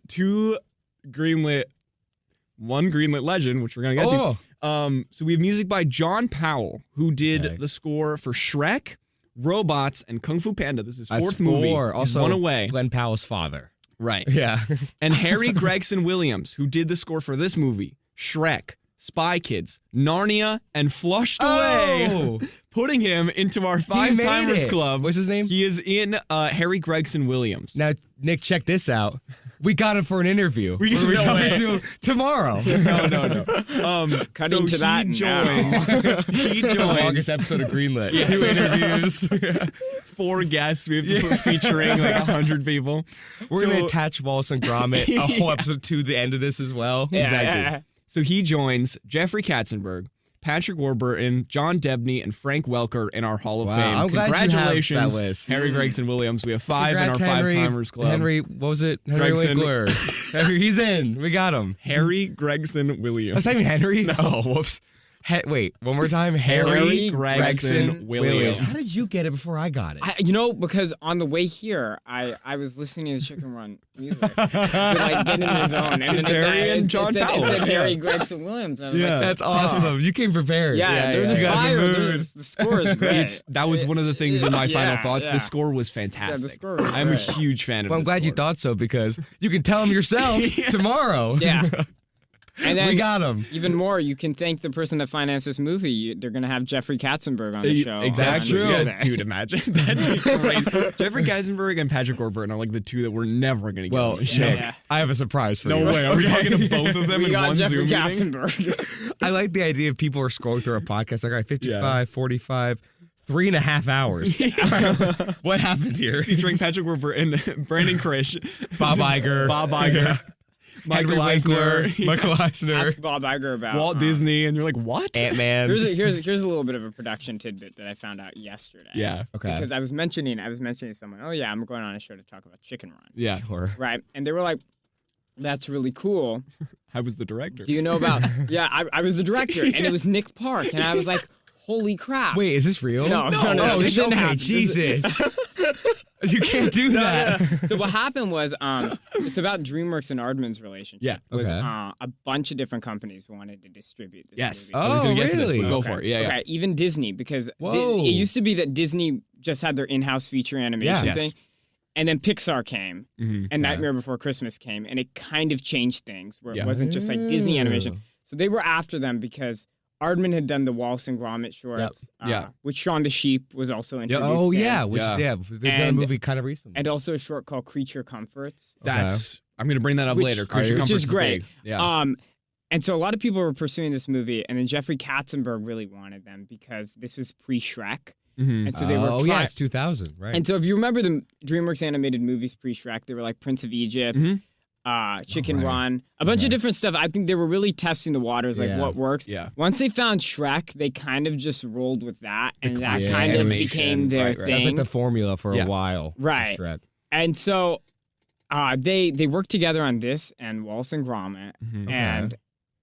one Greenlit legend, which we're gonna get Oh, to. So we have music by John Powell, who did Okay. the score for Shrek, Robots, and Kung Fu Panda. This is that's fourth movie. four. He's Also, one away. Glenn Powell's father. Right. Yeah. And Harry Gregson Williams, who did the score for this movie, Shrek, Spy Kids, Narnia, and Flushed Away, Oh, putting him into our he Five made Timers it. Club. What's his name? He is in Harry Gregson Williams. Now, Nick, check this out. We got him for an interview. We- We're no talking way. to him tomorrow. No. Cutting to that he now. joins. He The joins longest episode of Greenlit. Yeah. 2 interviews. 4 guests. We have to put featuring like 100 people. We're So- gonna attach Wallace and Gromit a whole episode to the end of this as well. Exactly. So he joins Jeffrey Katzenberg, Patrick Warburton, John Debney, and Frank Welker in our Hall of Wow, Fame. I'm glad you have Congratulations, that list. Harry Gregson Williams. We have 5 Congrats, in our Henry. 5 Timers Club. Henry, what was it? Henry Gregson. Winkler. Henry, he's in. We got him. Harry Gregson Williams. That's not even Henry? No. Whoops. Wait, one more time. Harry Gregson Williams. How did you get it before I got it? Because on the way here, I was listening to the Chicken Run music to like get in the zone. And It's then Harry and John Powell. It said Yeah. Harry Gregson Williams. And I was Yeah. like, That's awesome. You came prepared. yeah, there's yeah, a yeah. fire. You got the There's- The score is great. That was one of the things in my final Yeah, thoughts. yeah. The score was Yeah, fantastic. the score was I'm a great. huge fan of Well, I'm the glad you score. thought so because you can tell him yourself tomorrow. Yeah. And then we got him. even more, you can thank the person that financed this movie. They're going to have Jeffrey Katzenberg on the show. Exactly. on Yeah, Tuesday. dude, imagine. That'd be great. Jeffrey Katzenberg and Patrick Warburton are like the 2 that we're never going to get Well, on the show. Nick, Yeah. I have a surprise for No you. way. Are we Okay. talking to both of them We in got one Jeffrey Zoom meeting? Katzenberg. I like the idea of people are scrolling through our podcast. Like, all right, 55, 45, 3.5 hours. What happened here? Featuring Patrick Warburton, Brandon Krish, Bob Iger. Bob Iger, Michael Henry Winkler, Eisner, Michael Eisner, Ask Bob Iger about Walt Disney, and you're like, what? Ant-Man. Here's a little bit of a production tidbit that I found out yesterday. Yeah. Okay. Because I was mentioning to someone, oh yeah, I'm going on a show to talk about Chicken Run. Yeah. Sure. Right. And they were like, that's really cool. I was the director. Do you know about yeah, I was the director and it was Nick Park and I was like, holy crap. Wait, is this real? No. Oh, This didn't okay. happen. Jesus. You can't do that. So what happened was it's about DreamWorks and Aardman's relationship. Yeah, It was okay. a bunch of different companies wanted to distribute this Yes. movie. I was gonna Oh, get to this, but really? go Okay. for it. Yeah, yeah. Okay, even Disney, because Whoa. it used to be that Disney just had their in-house feature animation Yes. thing. And then Pixar came, Mhm. and Yeah. Nightmare Before Christmas came, and it kind of changed things, where Yeah. it wasn't just like Disney Oh. animation. So they were after them because Aardman had done the Wallace and Gromit shorts, Yeah. which Shaun the Sheep was also introduced Oh, in, yeah. Which, Yeah. yeah. They've done a And- movie kind of recently. and also a short called Creature Comforts. That's. I'm gonna bring that up Which- later. which Creature is Comforts great. big. Yeah. And so a lot of people were pursuing this movie, and then Jeffrey Katzenberg really wanted them because this was pre-Shrek. Mhm. And so they were Oh yeah, it's 2000, right? And so if you remember the DreamWorks animated movies pre-Shrek, they were like Prince of Egypt, Mhm. Chicken right. Run, a bunch Okay. of different stuff. I think they were really testing the waters, like Yeah. what works. Yeah. Once they found Shrek, they kind of just rolled with that, and that classic kind of animation. became their Right, right. thing. That's like the formula for Yeah. a while. for Right. Shrek. And so they worked together on this and Wallace and Gromit. Mhm. Okay. And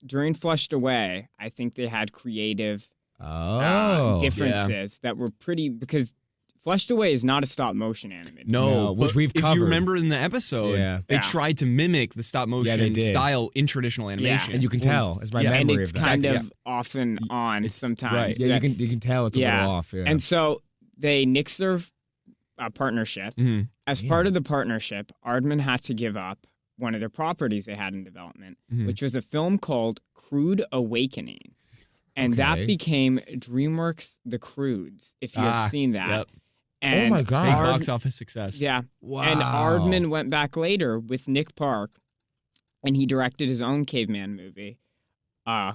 during Flushed Away, I think they had creative Oh. differences that were pretty, because Flushed Away is not a stop motion animated. No, which but we've if covered. you remember in the episode, Yeah. they Yeah. tried to mimic the stop motion they did. style in traditional animation. And you can tell. It's my Yeah. And memory it's of that. kind Exactly, of off and on It's- sometimes. right. Yeah, you can tell it's a Yeah. little off. Yeah. And so they nixed their partnership. Mhm. As part of the partnership, Aardman had to give up one of their properties they had in development, Mhm. which was a film called Crude Awakening. And Okay. that became DreamWorks The Crudes, if you Ah, have seen that. Yep. And Oh my God. Big Ard- box office success. Yeah. wow. And Aardman went back later with Nick Park, and he directed his own caveman movie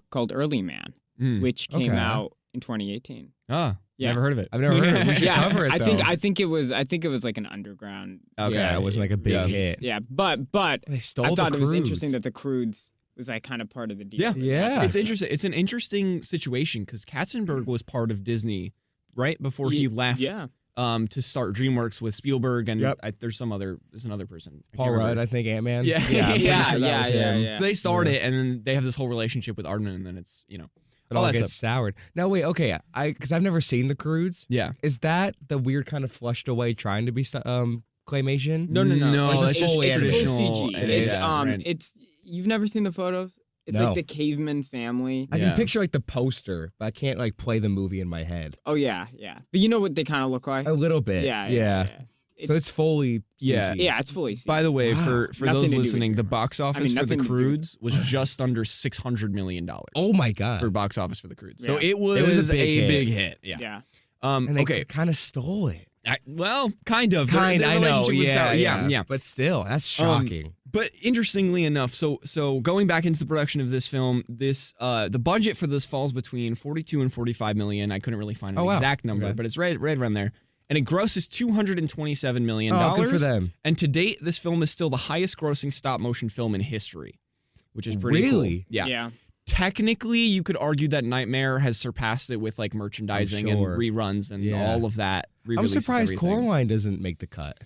called Early Man, Mm. which came Okay. out in 2018. Ah, Yeah. never heard of it. I've never heard of it. We should Yeah, cover it, I though. think it was like an underground. Okay. Yeah, it wasn't like a big Yeah. hit. Yeah, but They stole I the thought it was Crudes. interesting that the Crudes was like kind of part of the deal. Yeah. Yeah. It's interesting. It's an interesting situation because Katzenberg was part of Disney right before he left. Yeah. To start DreamWorks with Spielberg and Yep. there's another person. I Paul can't Rudd, remember. I think Ant-Man. Yeah. I'm pretty Yeah, sure that yeah, was yeah, him. yeah. So they start it, and then they have this whole relationship with Aardman, and then it's It all all that gets soured. No, wait, okay. Because I've never seen the Crudes. yeah. Is that the weird kind of flushed away trying to be claymation? No. No, It's that's just full traditional CG. animation. It's Yeah, right. it's you've never seen the photos. It's No. like the caveman family. I Yeah. can picture like the poster, but I can't like play the movie in my head. Oh yeah. But you know what they kind of look like? A little bit. Yeah. So it's fully Yeah. CG. yeah, it's fully CG. By the way, Wow. for Nothing those to do with listening, the DreamWorks. box office I mean, for the nothing to do with- Crudes was just under $600 million. Oh my god. For box office for the Crudes. So Yeah. it was a big hit. big hit. Yeah. yeah. and they Okay. kind of stole it. Well, kind of. Their I know. relationship was Yeah, sour. Yeah. But still, that's shocking. But interestingly enough, so going back into the production of this film, the budget for this falls between 42 and 45 million. I couldn't really find an Oh, wow. exact number, Okay. but it's right around there. And it grosses $227 million. Oh, good for them. And to date, this film is still the highest grossing stop motion film in history, which is pretty cool. Really? Yeah. Technically, you could argue that Nightmare has surpassed it with like merchandising and sure. reruns and Yeah. all of that. I'm re-releases, surprised everything. Coraline doesn't make the cut.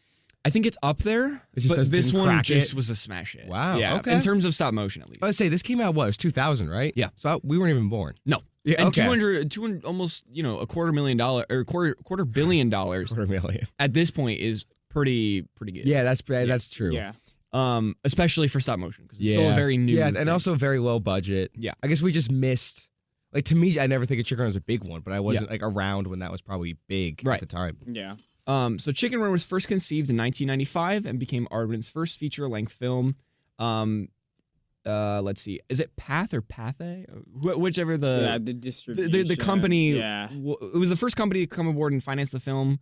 I think it's up there, It just but this didn't one crack just it? was a smash hit. Wow, Yeah, okay. in terms of stop motion at least. I would say this came out, what? It was 2000, right? Yeah. So we weren't even born. No. Yeah, And okay. 200 almost, $250 million or quarter billion dollars $250,000,000. at this point is pretty good. Yeah, that's true. Yeah. Especially for stop motion because it's still a very new. Yeah, thing. and also very low budget. Yeah. I guess we just missed. Like to me, I never think of Chicken Run as a big one, but I wasn't like around when that was probably big Right. at the time. Yeah. So Chicken Run was first conceived in 1995 and became Aardman's first feature-length film. Let's see, is it Path or Pathe? Whichever the the distribution. the company. Yeah. It was the first company to come aboard and finance the film,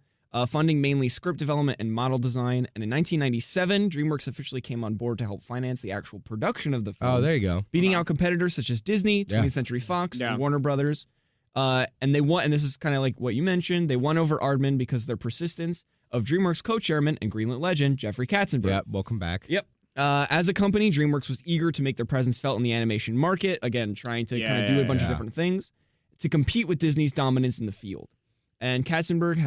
funding mainly script development and model design. And in 1997, DreamWorks officially came on board to help finance the actual production of the film. Oh, there you go. Beating out competitors such as Disney, 20th Century Fox, Yeah. and Warner Brothers. And they won, and this is kind of like what you mentioned, they won over Aardman because of their persistence of DreamWorks co-chairman and Greenlit legend Jeffrey Katzenberg. Yeah, welcome back. Yep. As a company, DreamWorks was eager to make their presence felt in the animation market, again, trying to kind of do a bunch of different things to compete with Disney's dominance in the field. And Katzenberg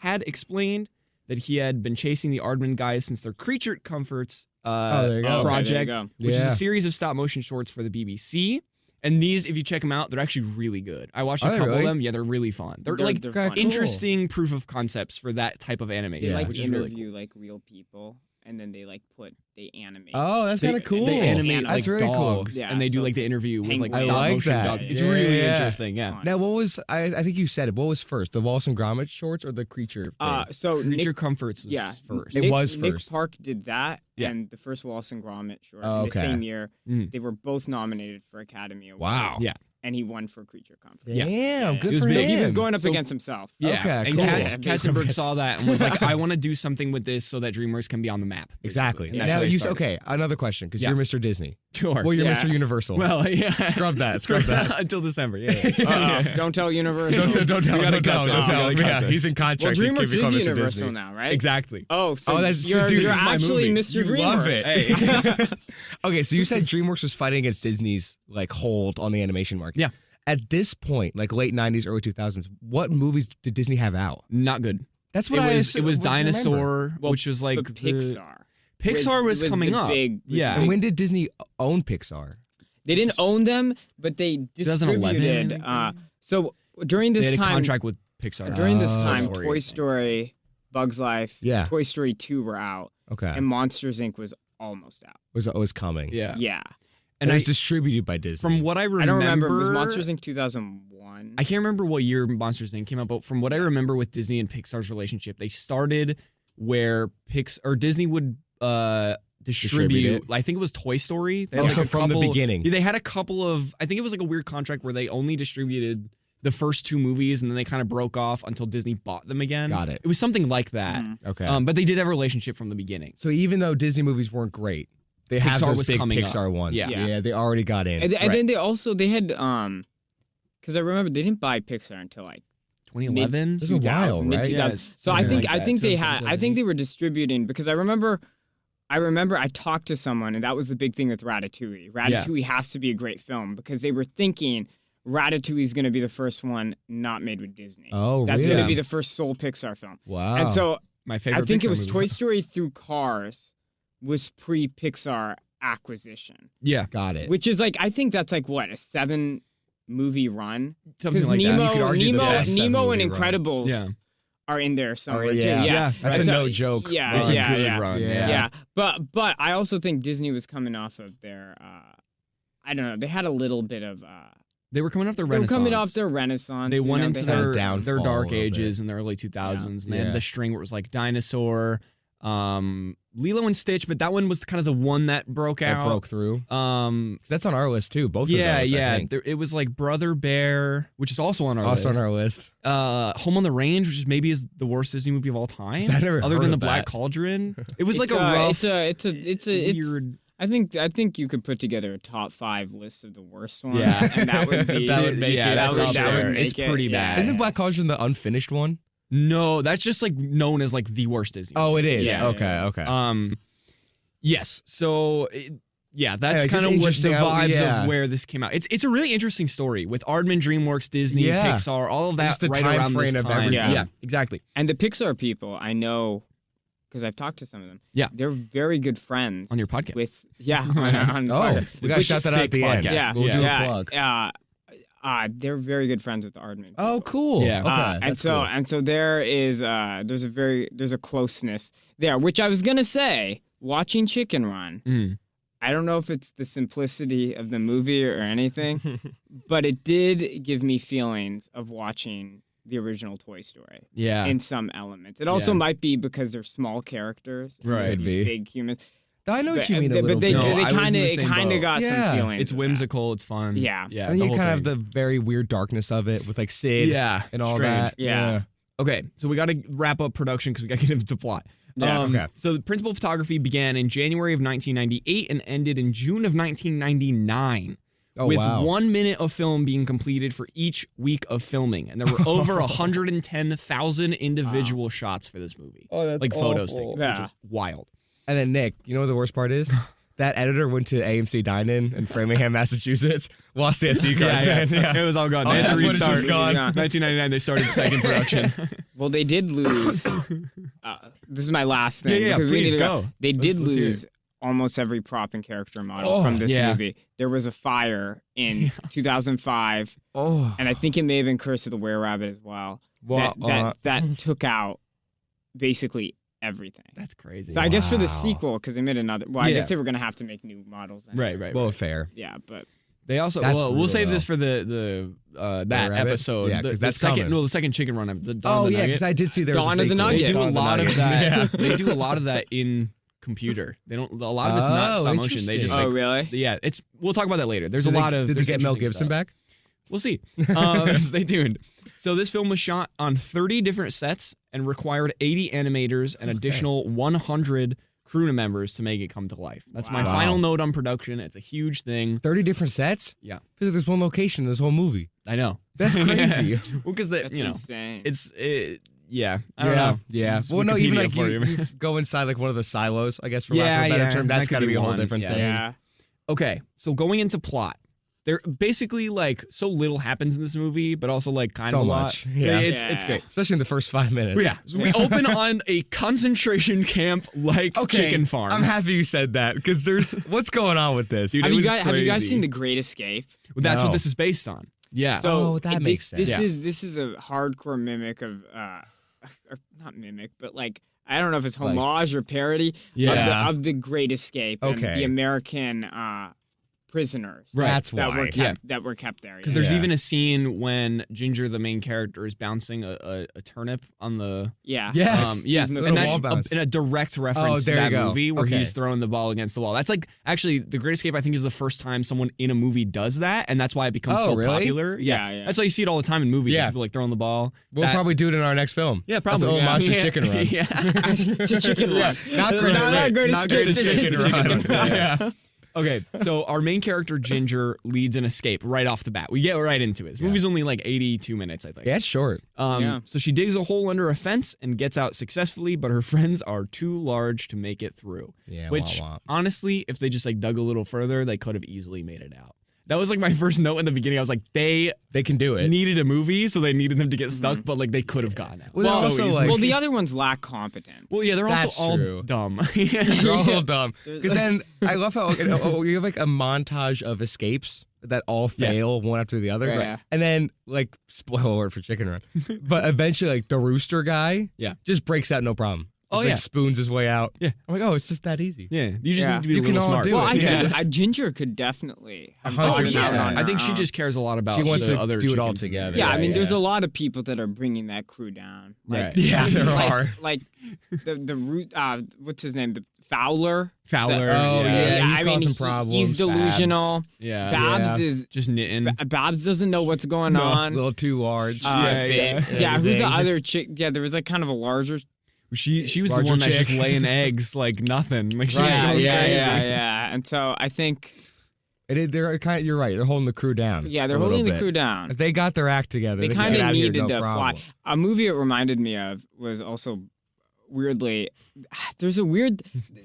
had explained that he had been chasing the Aardman guys since their Creature Comforts there you go. project, Okay, which is Yeah. a series of stop motion shorts for the BBC. And these, if you check them out, they're actually really good. I watched a Are they couple really? of them. Yeah, they're really fun. They're like they're Okay, fun. cool. interesting proof of concepts for that type of animation. They Yeah. like which is really interview like real people, and then they animate. Oh, that's They- kind of cool. They animate Animate. like That's really cool. dogs, Yeah, and they do so like the interview with like penguins. I stop like motion that. dogs. It's Yeah, really yeah. interesting. Yeah. fun. Now, what was I think you said it? What was first, the Wallace and Gromit shorts or the Creature? Thing? So Creature Nick, Comforts was yeah, first. It Nick, was Nick first. Park did that, Yeah. and the first Wallace and Gromit short Oh, in the okay. same year. Mm. They were both nominated for Academy Awards. Wow. Yeah. and he won for Creature Comforts. Damn, Yeah. good He was for big. him. So he was going up So- against himself. Yeah, Okay, and cool. Katzenberg saw that and was like, I want to do something with this so that DreamWorks can be on the map. basically. Exactly. And that's Now how they you started. okay? Another question, because Yeah. you're Mr. Disney. Sure. Well, you're Yeah. Mr. Universal. Well, yeah. Scrub that. Scrub that. Until December. Yeah. Don't tell Universal. Don't tell. We gotta Don't tell. cut Don't this. tell. We gotta Yeah, cut he's in Well, contract. He can't DreamWorks become is Mr. Universal Disney. now, right? Exactly. Oh, so that's you're, dude, you're this is my actually movie. Mr. You DreamWorks. love it. Hey. Okay, so you said DreamWorks was fighting against Disney's like hold on the animation market. Yeah. At this point, like late '90s, early 2000s, what movies did Disney have out? Not good. That's what It I was assume- it was what I remember. Dinosaur, Well, which was like But Pixar. Pixar was coming the up. big- Yeah. And when did Disney own Pixar? They didn't own them, but they 2011, distributed. So during They this had a time, contract with Pixar. during this Oh, time, Story, I Toy think. Story, Bugs Life, Yeah. Toy Story 2 were out, Okay, and Monsters Inc. was almost out. was coming. Yeah. Yeah. and And it was I, distributed by Disney. from what I remember, I don't remember. Was Monsters Inc. 2001? I can't remember what year Monsters Inc. came out, but from what I remember with Disney and Pixar's relationship, they started where Disney would distribute. it. I think it was Toy Story. They had Also like a from the couple- beginning. Yeah, they had a couple of. I think it was like a weird contract where they only distributed the first two movies, and then they kind of broke off until Disney bought them again. Got it. It was something like that. Mhm. Okay. But they did have a relationship from the beginning. So even though Disney movies weren't great, they have Pixar those was big coming Pixar up. ones. Yeah. Yeah. They already got in. And, Right. then they had because I remember they didn't buy Pixar until like 2011. This is a while, 2000, right? mid-2000. Yeah, it's So I something think like I that, think they 2007, had I think they were distributing because I remember I talked to someone and that was the big thing with Ratatouille. Ratatouille has to be a great film because they were thinking Ratatouille is going to be the first one not made with Disney. Oh, That's really? going to be the first sole Pixar film. Wow. And so My favorite. I think it Pixar was movie. Toy Story through Cars was pre-Pixar acquisition, Yeah, got it. which is like I think that's like what a 7-movie run. something Because like that. You could argue the best Nemo and 7-movie run. Incredibles Yeah. are in there somewhere yeah. too. Yeah, Yeah, That's And a so- no joke. Yeah, It's yeah, a good yeah. run. Yeah. Yeah, but I also think Disney was coming off of their I don't know, they had a little bit of They were coming off their they were Renaissance. coming off their renaissance. They you went know, into they had- their downfall a dark little ages bit. in the early 2000s, and they Yeah. had the string where it was like Dinosaur, Lilo and Stitch, but that one was kind of the one that broke That out. broke through. Um, 'Cause that's on our list too. Both yeah, of those. I yeah. think. It was like Brother Bear, which is also on our Also list. on our list. Home on the Range, which is maybe is the worst Disney movie of all time, I've never other heard than of the Black that. Cauldron. It was like It's a rough, it's a weird. I think you could put together a top 5 list of the worst ones. Yeah. and that would be That would make yeah, it. that's that up would there. make It's it, pretty yeah. bad. Isn't Black Cauldron the unfinished one? No, that's just like known as like the worst Disney. Oh, it is. Yeah. Okay. Okay. Yes. So, yeah, that's it's kind just of what the interesting how- vibes yeah. of where this came out. It's a really interesting story with Aardman, DreamWorks, Disney, Yeah. Pixar, all of that Just the right time around this frame of time. everything. Yeah, exactly. And the Pixar people, I know, because I've talked to some of them. Yeah. they're very good friends On your podcast. With on Oh, podcast. we gotta Which shout is that out at sick the end. podcast. Yeah, We'll do yeah, a plug. they're very good friends with the Aardman. Oh, people. cool. Yeah. Okay. And so there is there's a closeness there, which I was gonna say watching Chicken Run. Mm. I don't know if it's the simplicity of the movie or anything, but it did give me feelings of watching the original Toy Story Yeah. in some elements. It also Yeah. might be because they're small characters, and Right. they're Could these be. big humans. I know what you mean. A But little they bit. No, I was in kind the of same boat. got Yeah. some feelings. It's of that. whimsical. It's fun. Yeah. Yeah. And the you whole kind of thing. have the very weird darkness of it with like Sid yeah and all strange. that. Yeah. Okay, so we got to wrap up production because we got to get into the plot. Yeah, okay. So the principal photography began in January of 1998 and ended in June of 1999. Oh, with wow. 1 minute of film being completed for each week of filming. And there were over 110,000 individual shots for this movie. Oh, that's like photos taken, which Yeah. is wild. And then Nick, you know what the worst part is? That editor went to AMC Dine-In in Framingham, Massachusetts, lost the SD cards. man. It was all gone. All They had that to footage was restart. gone. Yeah. 1999, they started second production. Well, they did lose. This is my last thing. Yeah, because we please need to go. They did Let's hear it. lose almost every prop and character model Oh, from this yeah. movie. There was a fire in 2005, Oh. and I think it may have been Curse of the Were-Rabbit as well. Well, that took out basically everything. That's crazy. So I guess for the Wow. sequel, because they made another. Well, I Yeah. guess they were gonna have to make new models. Anyway. Right. well, fair. Yeah, but They also That's we'll brutal, save though. this for the that Rabbit? episode. Yeah, The- 'cause the that's second coming. no the second chicken run. The Dawn Oh, of the yeah, Nugget. because I did see there was Dawn a of the sequel. Nugget. They do a Dawn lot of Nugget. that. Yeah. They do a lot of that in computer. They don't. A lot of it's not Oh, stop motion. They just interesting. oh like really? yeah. It's we'll talk about that later. There's Did a lot of. Did they there's get Mel interesting Gibson stuff. back? We'll see. Stay tuned. So this film was shot on 30 different sets and required 80 animators and additional 100 crew members to make it come to life. That's my final note on production. It's a huge thing. 30 different sets? Yeah. Because there's one location in this whole movie. I know. That's crazy. Well, because That's you know, insane. yeah. I don't know. Yeah. It's Well, no, even Wikipedia like for you go inside like one of the silos, I guess, for lack of a better term. That's that could got to be be a whole one. different Yeah. thing. Yeah. Okay, so going into plot, there basically like so little happens in this movie, but also like kind So of a lot. much. Yeah. It's great. Especially in the first 5 minutes. Yeah, so we open on a concentration camp like chicken farm. I'm happy you said that because there's what's going on with this. Dude, Have it you was guys crazy. seen The Great Escape? Well, that's what No. this is based on. Yeah. So Oh, that makes sense. Yeah. This is a hardcore mimic of or not mimic, but like I don't know if it's Like- homage or parody Yeah. of the Great Escape and Okay. the American prisoners Right. That's that why. were kept that were kept there. Because yeah. there's Yeah. even a scene when Ginger, the main character, is bouncing a turnip on the. Yeah. Yeah. Yeah, Steve and that's wall bounce. in a direct reference to there you that go. movie where Okay. he's throwing the ball against the wall. That's like actually The Great Escape. I think is the first time someone in a movie does that, and that's why it becomes Oh, so really? popular. Yeah. That's why you see it all the time in movies. Yeah. People like throwing the ball. We'll That- probably do it in our next film. Yeah, That's probably. the homage to Yeah. Chicken Run. Yeah. To Chicken Run. Not Great Not Escape. Great Not Escape, Great to Escape. Chicken Run. Yeah. Okay, so our main character Ginger leads an escape right off the bat. We get right into it. This movie's only like 82 minutes, I think. Yeah, it's short. Yeah. So she digs a hole under a fence and gets out successfully, but her friends are too large to make it through. Yeah, Which, wah, wah. honestly, if they just like dug a little further, they could have easily made it out. That was like my first note in the beginning. I was like, they They can do it. needed a movie, so they needed them to get stuck, but like they could have gotten out. Well, Well, also, easily. like- well, the other ones lack competence. Well, yeah, they're That's also all true. dumb. They're all a little dumb. There's- Because then I love how you have like a montage of escapes that all Yeah. fail one after the other. Yeah. And then like spoiler alert for Chicken Run. But eventually like the rooster guy Yeah. just breaks out no problem. Oh, Just, like, yeah. spoons his way out. Yeah. I'm like, oh, it's just that easy. Yeah, you just Yeah. need to be You a can little all smart. do well, it. I Yeah. think Ginger could definitely have 100%. gotten out on I think her she own. just cares a lot about She wants the to other do it all chickens in there. together. Yeah, I mean, there's yeah. a lot of people that are bringing that crew down. Like, Right. Yeah, there like, are. Like the root. What's his name? The Fowler. Fowler. Oh, yeah. He's I mean, causing problems. he's delusional. Yeah. Babs Yeah. is. Just knitting. Babs doesn't know what's going No. A on. little too large. Yeah, yeah, yeah. who's the Everything. other chick? Yeah, there was like kind of a larger. She was the Larger one that's just chick. laying eggs like nothing. Like she was Yeah, going yeah, crazy. yeah. And so I think, They're kind of, you're right. They're holding the crew down. yeah, they're a little holding the bit. crew down. If they got their act together, They could kind get of out here, needed no to problem. fly. A movie it reminded me of was also weirdly. There's a weird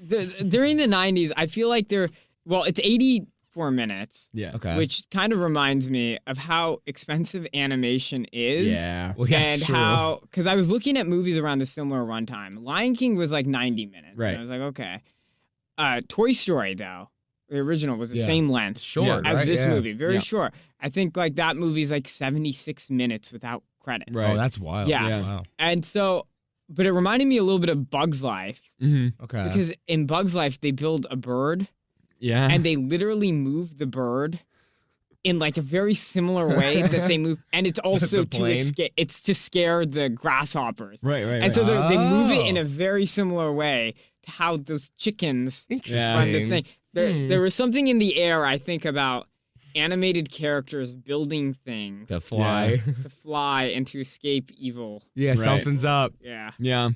during the '90s. I feel like it's 84 minutes, Yeah. Okay. which kind of reminds me of how expensive animation is. Yeah. Well, yes, And true. how, because I was looking at movies around a similar runtime. Lion King was like 90 minutes. Right. And I was like, okay. Toy Story, though, the original was the Yeah. same length Short, as right? this Yeah. movie. Very Yeah. short. I think like that movie's like 76 minutes without credits. Right. Oh, that's wild. Yeah. Yeah. Wow. And so, but it reminded me a little bit of Bug's Life Mm-hmm. Okay. because in Bug's Life, they build a bird Yeah. and they literally move the bird in like a very similar way that they move. And it's also The to plane? escape, it's to scare the grasshoppers. right. Right. And Right. so they move it in Oh. a very similar way to how those chickens Interesting. run the thing. Hmm. There was something in the air, I think, about animated characters building things To fly. to fly and to escape evil. Yeah, Right. something's up. Yeah. Yeah.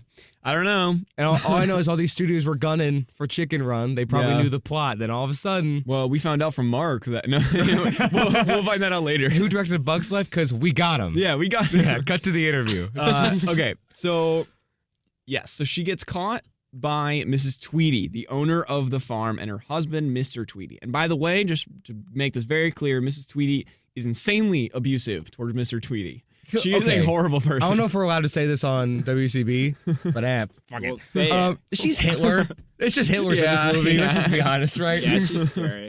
I don't know. And all I know is all these studios were gunning for Chicken Run. They probably Yeah. knew the plot. Then all of a sudden, Well, we found out from Mark that no, we'll find that out later. who directed Bugs Life? Because we got him. Yeah, we got Yeah, cut to the interview. Okay, so yes, so she gets caught by Mrs. Tweedy, the owner of the farm, and her husband, Mr. Tweedy. And by the way, just to make this very clear, Mrs. Tweedy is insanely abusive towards Mr. Tweedy. She is Okay. a horrible person. I don't know if we're allowed to say this on WCB, but fuck We'll it. say it. She's Hitler. It's just Hitler's Yeah, in this movie. Let's yeah. just be honest, right? Yeah, she's scary.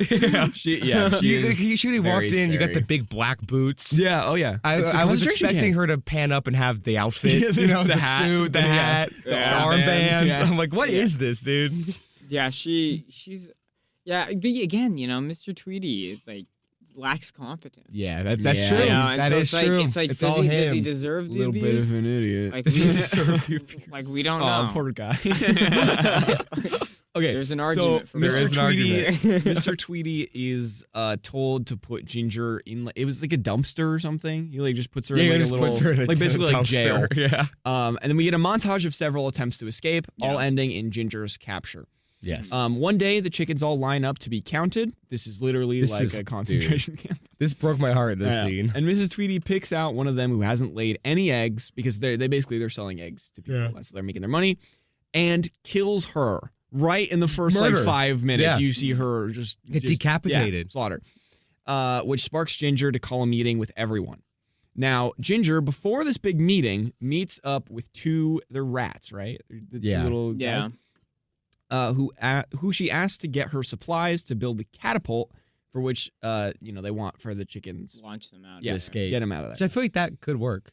She She is walked very in. You got the scary. big black boots. Yeah, oh yeah. I It's a was concentration expecting camp. her to pan up and have the outfit, Yeah, you know, the the hat, suit, the yeah. hat, the Yeah. armband. Yeah. I'm like, what is this, dude? Yeah, she's yeah, but again, Mr. Tweedy is like lacks competence. Yeah, that's Yeah. true. You know, and That so is it's like, true. It's like, It's does all he him. deserve A the little bit abuse? of an idiot. Like Does he we, deserve the abuse? like we don't Oh, know. poor guy. Okay, There's an argument for Mr. There is an Tweety, argument. Mr. Tweety is told to put Ginger in. It was like a dumpster or something. He like just puts her in he like just a little, puts her in a like basically like jail. dumpster. Yeah. And then we get a montage of several attempts to escape, all Yeah. ending in Ginger's capture. Yes. One day the chickens all line up to be counted. This is literally This like is- a concentration camp. This broke my heart. This Yeah. scene. And Mrs. Tweety picks out one of them who hasn't laid any eggs because they're selling eggs to people. Yeah. So they're making their money, and kills her right in the first Murder. like 5 minutes. Yeah. You see her just Get just- decapitated. yeah, slaughter, which sparks Ginger to call a meeting with everyone. Now, Ginger, before this big meeting, meets up with they're rats, right? The two Yeah. little Yeah. guys, who she asked to get her supplies to build the catapult for which they want for the chickens. Launch them out. Yeah, there. escape. Get them out of Which there. I feel like that could work.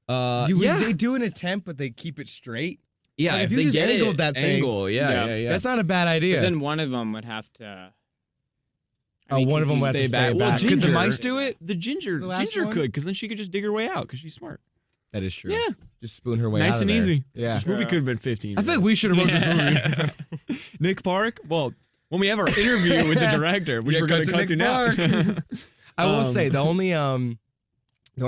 Yeah, They do an attempt, but they keep it straight. yeah. like, If if you they just get angled it, that thing- angle, yeah. That's not a bad idea. But then one of them would have to. One of them 'cause would have to stay stay back. back. Well, Could the Ginger- mice do it? The Ginger The last one? could, because then she could just dig her way out because she's smart. That is true. Yeah. Just spoon her way out Nice of and there. easy. Yeah. This movie could have been 15. I feel like we should have wrote Yeah. this movie. Nick Park. Well, when we have our interview with the director, which Yeah, we're going to cut cut to to now. Nick I will Um, say the only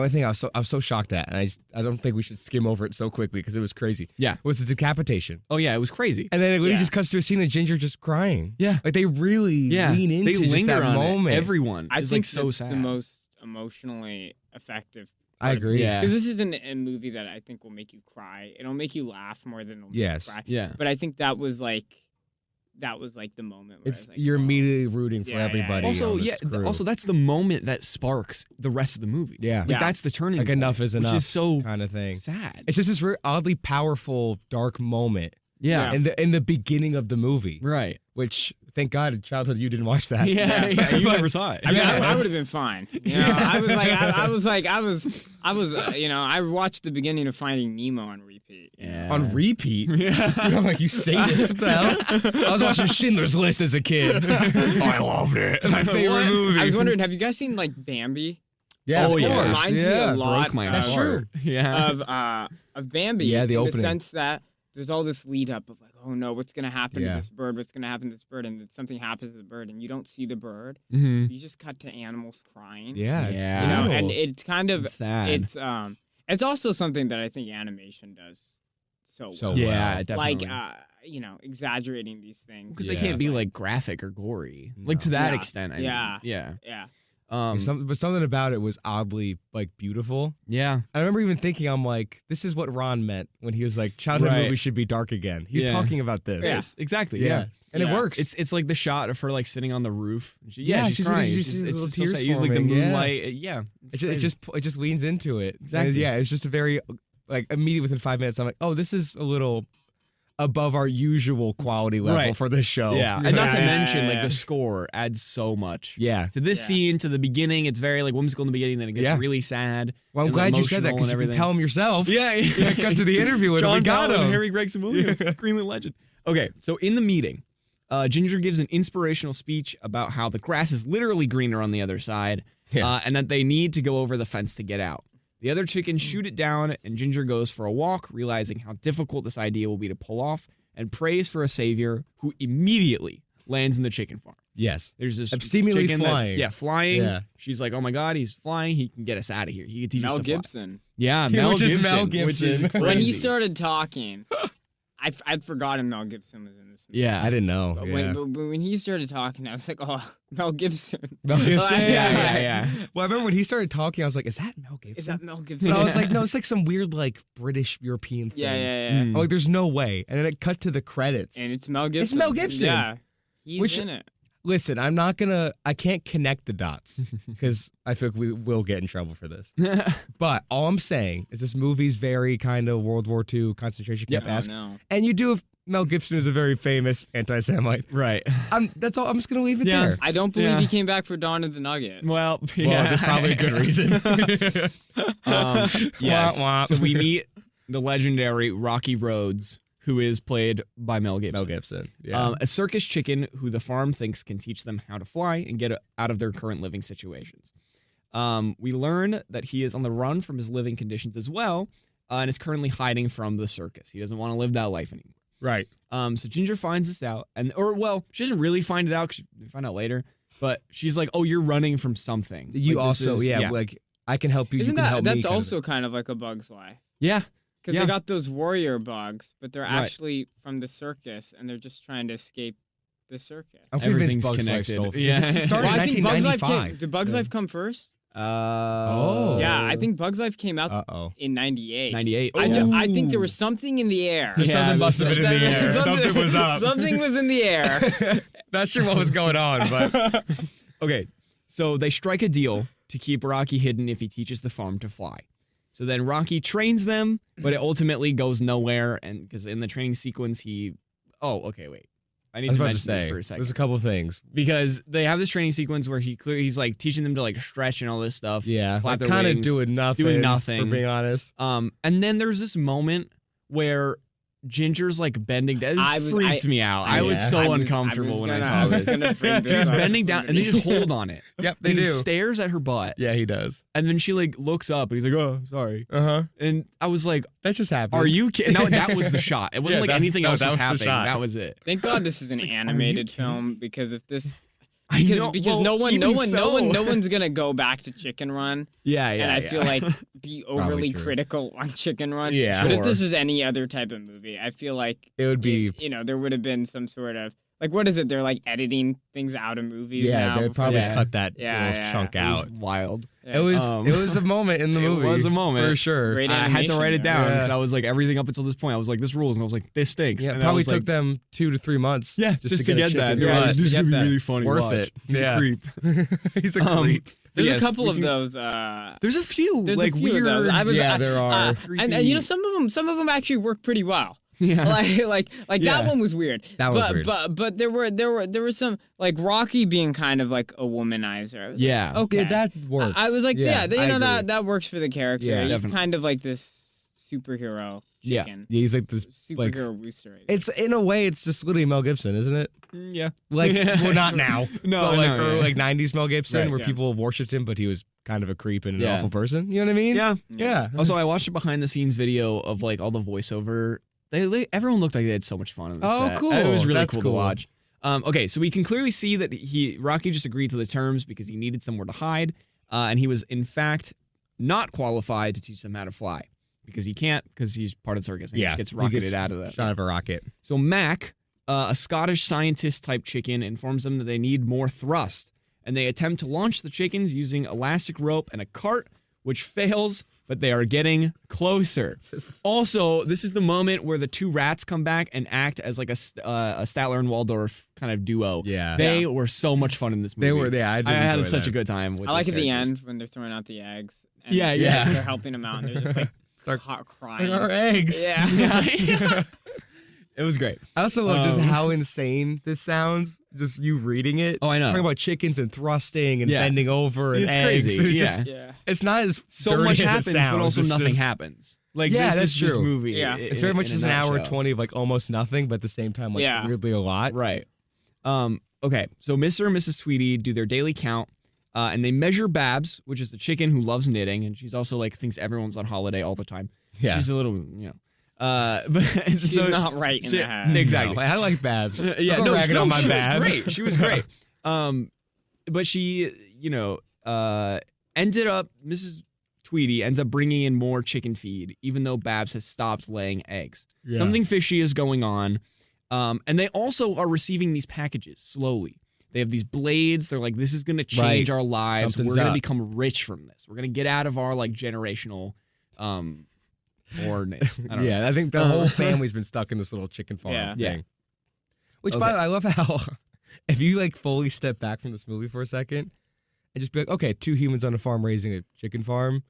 thing I was so shocked at, and I don't think we should skim over it so quickly because it was crazy. Yeah. Was the decapitation, Oh yeah, it was crazy. and then it literally Yeah. just cuts to a scene of Ginger just crying. Yeah. Like they really Yeah, lean into they just linger that on moment. it. Everyone I is think like so that's sad. the most emotionally effective. I agree. Yeah. Because this isn't a movie that I think will make you cry. It'll make you laugh more than it'll make Yes. you cry. Yeah. But I think that was like the moment where I It's was like, you're oh. immediately rooting for Yeah, yeah, everybody. yeah. Also, on this yeah. crew. Also, that's the moment that sparks the rest of the movie. Yeah. Like Yeah. that's the turning. Like, point, enough is enough Which is so kind of thing. sad. It's just this very oddly powerful, dark moment Yeah. in the beginning of the movie. Right. Which, thank God, in childhood you didn't watch that. Yeah. You But- never saw it. I mean, I would have been fine. You know, I was I watched the beginning of Finding Nemo on repeat. Yeah. On repeat. Yeah. I'm like, you sadist. What the hell? I was watching Schindler's List as a kid. I loved it. My favorite What? movie. I was wondering, have you guys seen like Bambi? Yeah, Oh, of yeah. course. Reminds me yeah. a lot Broke my That's heart. Yeah. of Bambi. Yeah, the in opening. the sense that there's all this lead up of like, oh no, what's gonna happen Yeah. to this bird? What's gonna happen to this bird? And then something happens to the bird, and you don't see the bird. Mm-hmm. You just cut to animals crying. Yeah, it's Yeah. You know, brutal. and it's kind of It's sad. it's also something that I think animation does so So well. Yeah, well. definitely. Like exaggerating these things. because Yeah. they can't be like graphic or gory, like to No. that Yeah. extent. I Yeah. mean. Yeah. Yeah. Um. But something about it was oddly like beautiful. Yeah. I remember even thinking, I'm like, this is what Ron meant when he was like, childhood Right. movies should be dark again. He's Yeah. talking about this. Yes. Exactly. Yeah. And it Yeah. works. It's like the shot of her like sitting on the roof. Yeah, She's she's- crying. you It's see just- the it's little just so tears sad. You- like the forming, yeah. moonlight. Yeah. It's crazy. it just leans into it. Exactly. And yeah, it's just a very like immediately within 5 minutes, I'm like, oh, this is a little above our usual quality level Right. for this show. Yeah, and not to Yeah, mention yeah, like yeah. the score adds so much. Yeah. To this Yeah. scene, to the beginning, it's very like whimsical in the beginning, then it gets Yeah. really sad. Well, I'm and glad you said that emotional because and you can tell him yourself. Yeah, Yeah, cut to the interview with him. John We got Ballard and him. Harry Gregson Williams, Yeah. Greenlit legend. Okay, so in the meeting, Ginger gives an inspirational speech about how the grass is literally greener on the other side, Yeah. and that they need to go over the fence to get out. The other chickens shoot it down, and Ginger goes for a walk, realizing how difficult this idea will be to pull off, and prays for a savior who immediately lands in the chicken farm. Yes. There's this Seemingly chicken that's- flying. Yeah, flying. Yeah. She's like, oh my God, he's flying. He can get us out of here. He can teach us Mel to fly." Gibson. Yeah, Yeah, Mel which is Gibson. Mel Which is Gibson. When he crazy. started talking, I'd forgotten Mel Gibson was in this movie. Yeah. I didn't know. But Yeah. when he started talking, I was like, oh, Mel Gibson. Mel Gibson? Yeah. Well, I remember when he started talking, I was like, is that Mel Gibson? Is that Mel Gibson? So I was like, no, it's like some weird, like, British European thing. yeah, yeah, yeah. Mm. I'm like, there's no way. And then it cut to the credits. And it's Mel Gibson. Mel Gibson. Yeah. He's Which- in it. Listen, I can't connect the dots because I feel like we will get in trouble for this. But all I'm saying is this movie's very kind of World War II concentration Yep. camp-esque. Oh, no. And you do have Mel Gibson is a very famous anti-Semite. Right. That's all. I'm just going to leave it Yeah. there. I don't believe Yeah. he came back for Dawn of the Nugget. Well, Well, there's probably a good reason. Yes. Wah, wah. So we meet the legendary Rocky Rhodes, who is played by Mel Gibson. Mel Gibson. Yeah. A circus chicken who the farm thinks can teach them how to fly and get out of their current living situations. We learn that he is on the run from his living conditions as well, and is currently hiding from the circus. He doesn't want to live that life anymore. Right. So Ginger finds this out, she doesn't really find it out. 'Cause we find out later, but she's like, "Oh, you're running from something." You Like, this also, is- like I can help you. Isn't you can that help me. that's kind of also kind of like a Bug's Life? yeah, Because Yeah. they got those warrior bugs, but they're Right. actually from the circus, and they're just trying to escape the circus. I'm convinced Everything's Bugs Life connected. stole from- Yeah. This started Well, in I think Bug's Life 1995. did Bug's Life come first? Oh. Yeah, I think Bug's Life came out Uh-oh. in '98. 98. I think there was something in the air. Yeah, Something must have been in the air. Something was up. Something was in the air. Not sure what was going on, but Okay, so they strike a deal to keep Rocky hidden if he teaches the farm to fly. So then Rocky trains them, but it ultimately goes nowhere. And because in the training sequence, I need I was to about to mention this say for a second. there's a couple things. Because they have this training sequence where he's like teaching them to like stretch and all this stuff. Yeah, flap their kind of wings, doing nothing. For being honest. And then there's this moment where Ginger's like bending down. This freaked me out. I was Yeah. so uncomfortable when I saw I was this. gonna bring this She's up. bending down and they just hold on it. Yep, And he stares at her butt. Yeah, he does. And then she like looks up and he's like, "Oh, sorry." Uh-huh. And I was like, That just happened. "Are you kidding?" No, that was the shot. It wasn't Yeah, like that- anything no, else that was was the happening. shot. That was it. Thank God this is an Are you animated kidding? film because if this I because know, because well, even so. no one's gonna go back to Chicken Run, Yeah, and I feel like be overly true. critical on Chicken Run. Yeah. but if Sure. this is any other type of movie, I feel like It would be. there would have been some sort of like what is it? They're like editing things out of movies. Yeah, now they'd before probably Yeah. cut that Yeah, little yeah. chunk it out. was wild. It was a moment in the It movie. was a moment. for sure. Great I had to write it animation, down yeah. because I was like everything up until this point. I was like, "This rules," and I was like, "This stinks." Yeah, and probably I was took like, them 2 to 3 months. Yeah, just to a get that. chicken They're Yeah, like, butt. just "This is to gonna get be that. really funny. Worth Watch." it. He's Yeah. a creep. He's a Um, creep. There's Yes, a couple we of can- those. There's a few There's like a few weird. of those. I was, Yeah, there are. and some of them actually work pretty well. Yeah. like Yeah. that one was weird. That was but, weird. But there were some like Rocky being kind of like a womanizer. I was Yeah. like, okay, Yeah, that works. I was like, yeah, I agree. that works for the character. Yeah, He's definitely. kind of like this superhero Yeah. chicken. Yeah, he's like this. Like, Superhero rooster. I guess. it's in a way, it's just literally Mel Gibson, isn't it? Yeah. Like, well, not now. No, but like no, early, yeah. like '90s Mel Gibson, Right, where yeah. people worshipped him, but he was kind of a creep and an Yeah. awful person. You know what I mean? Yeah. Yeah. Also, I watched a behind the scenes video of like all the voiceover. Everyone looked like they had so much fun on the Oh, set. cool. It was really That's cool to cool. watch. Okay, so we can clearly see that Rocky just agreed to the terms because he needed somewhere to hide, and he was in fact not qualified to teach them how to fly because he can't because he's part of the circus and he just gets he rocketed gets out of that. Shot of a rocket. So Mac, a Scottish scientist type chicken, informs them that they need more thrust, and they attempt to launch the chickens using elastic rope and a cart, which fails, but they are getting closer. Also, this is the moment where the two rats come back and act as like a Statler and Waldorf kind of duo. Yeah. They were so much fun in this movie. They were. Yeah, I, did I had enjoy such that. a good time with I like those at the characters. end when they're throwing out the eggs. And Yeah, yeah. They're helping them out, and they're just like Start crying. Our eggs. Yeah. It was great. I also love just Um, how insane this sounds. Just you reading it. Oh, I know. Talking about chickens and thrusting and Yeah. bending over and It's eggs. crazy, It's yeah. just- Yeah. it's not as So dirty much as it happens, sounds. but also It's nothing just- happens. Like Yeah, this that's is this true. movie. Yeah. It's very much in just a an hour nutshell. 20 of like almost nothing, but at the same time like Yeah. weirdly a lot. Right. Okay. So Mr. and Mrs. Tweedy do their daily count, and they measure Babs, which is the chicken who loves knitting, and she's also like thinks everyone's on holiday all the time. Yeah. She's a little, but She's so, not right in she- the head. exactly. No, I like Babs. Yeah. I'm No, ragging on my she Babs. was great. She was great. But she, ended up Mrs. Tweedy ends up bringing in more chicken feed, even though Babs has stopped laying eggs. Yeah. Something fishy is going on. And they also are receiving these packages slowly. They have these blades. They're like, this is going to change Right. our lives. Something's We're going to up. become rich from this. We're going to get out of our like generational poorness. I don't know. Yeah, I think the whole family's been stuck in this little chicken farm Yeah. thing. Yeah. Which, Okay. by the way, I love how if you like fully step back from this movie for a second and just be like, okay, two humans on a farm raising a chicken farm,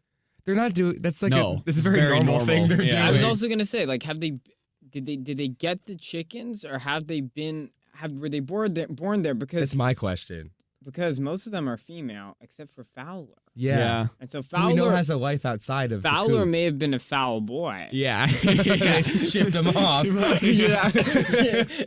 they're not doing. That's like No, that's a it's very, very normal thing normal. they're Yeah. doing. I was also gonna say, like, did they get the chickens, or were they born there? That's Because my question. most of them are female, except for Fowler. Yeah. And so Who we know Fowler has a life outside of the Fowler coop. may have been a foul boy. Yeah. They shipped him off.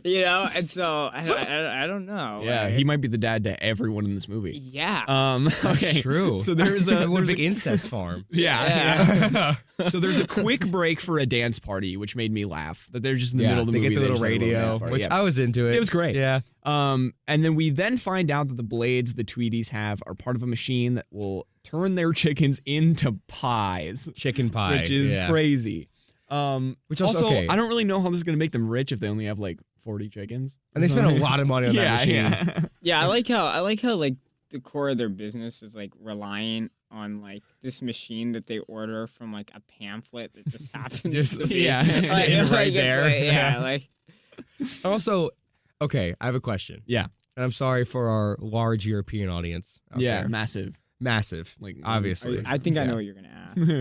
And so I don't know. Yeah, he might be the dad to everyone in this movie. Yeah. Okay. True. So there's a One big incest farm. yeah. So there's a quick break for a dance party, which made me laugh. That they're just in the middle of the they movie. get the little just have a radio, dance party. which Yeah. I was into it. It was great. Yeah. And then we find out that the blades the Tweedies have are part of a machine that will turn their chickens into pies, Chicken pie. which is yeah. crazy. Which also, okay. I don't really know how this is going to make them rich if they only have like 40 chickens. And they spend a lot of money on that machine. Yeah. Yeah, I like how like the core of their business is like relying on like this machine that they order from like a pamphlet that just happens Just- to be yeah, sitting right it's there. like, yeah, like Also, okay, I have a question. Yeah. And I'm sorry for our large European audience. out Yeah, there. massive. Massive. Like Obviously. I think I Yeah. know what you're gonna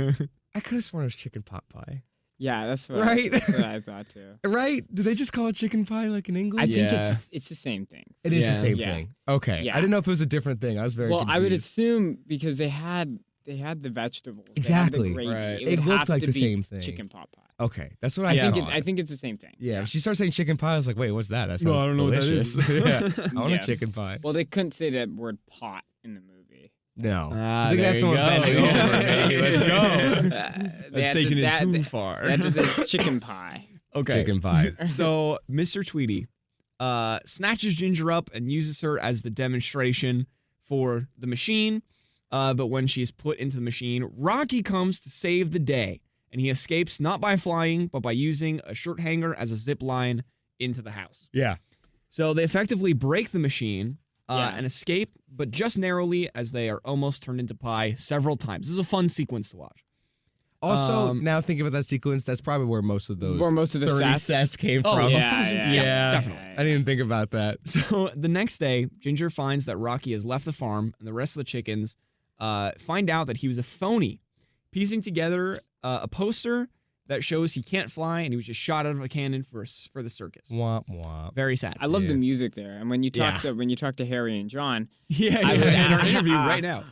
ask. I could have sworn it was chicken pot pie. Yeah, that's what Right? that's what I thought too. Right? Do they just call it chicken pie like in England? I think Yeah. it's the same thing. It is Yeah. the same Yeah. thing. Okay. Yeah. I didn't know if it was a different thing. I was very Well, I would confused. assume because they had the vegetables. They had Exactly. the gravy. Right. It, It would looked have like to the be same thing. Chicken pot pie. Okay. That's what I Yeah. thought. I think it's the same thing. Yeah, when she started saying chicken pie, I was like, wait, what's that? That sounds No, I don't know what that delicious. is. Yeah. I want Yeah. a chicken pie. Well, they couldn't say that word pot in the movie. No. Ah, They could have there someone you go. bending over, maybe. Let's go. That's taking it too far. That is a chicken pie. Okay. Chicken pie. So Mr. Tweedy snatches Ginger up and uses her as the demonstration for the machine. But when she's put into the machine, Rocky comes to save the day. And he escapes not by flying, but by using a shirt hanger as a zip line into the house. Yeah. So they effectively break the machine Yeah. and escape, but just narrowly as they are almost turned into pie several times. This is a fun sequence to watch. Also, now thinking about that sequence, that's probably where most of those Where most of the 30 sets- came Oh, from. yeah. Yeah, definitely. I didn't even think about that. So the next day, Ginger finds that Rocky has left the farm, and the rest of the chickens find out that he was a phony, piecing together a poster that shows he can't fly and he was just shot out of a cannon for the circus. Womp womp. Very sad. I love Yeah. the music there, and when you talk Yeah. to Harry and John, Yeah, I would- in our interview right now.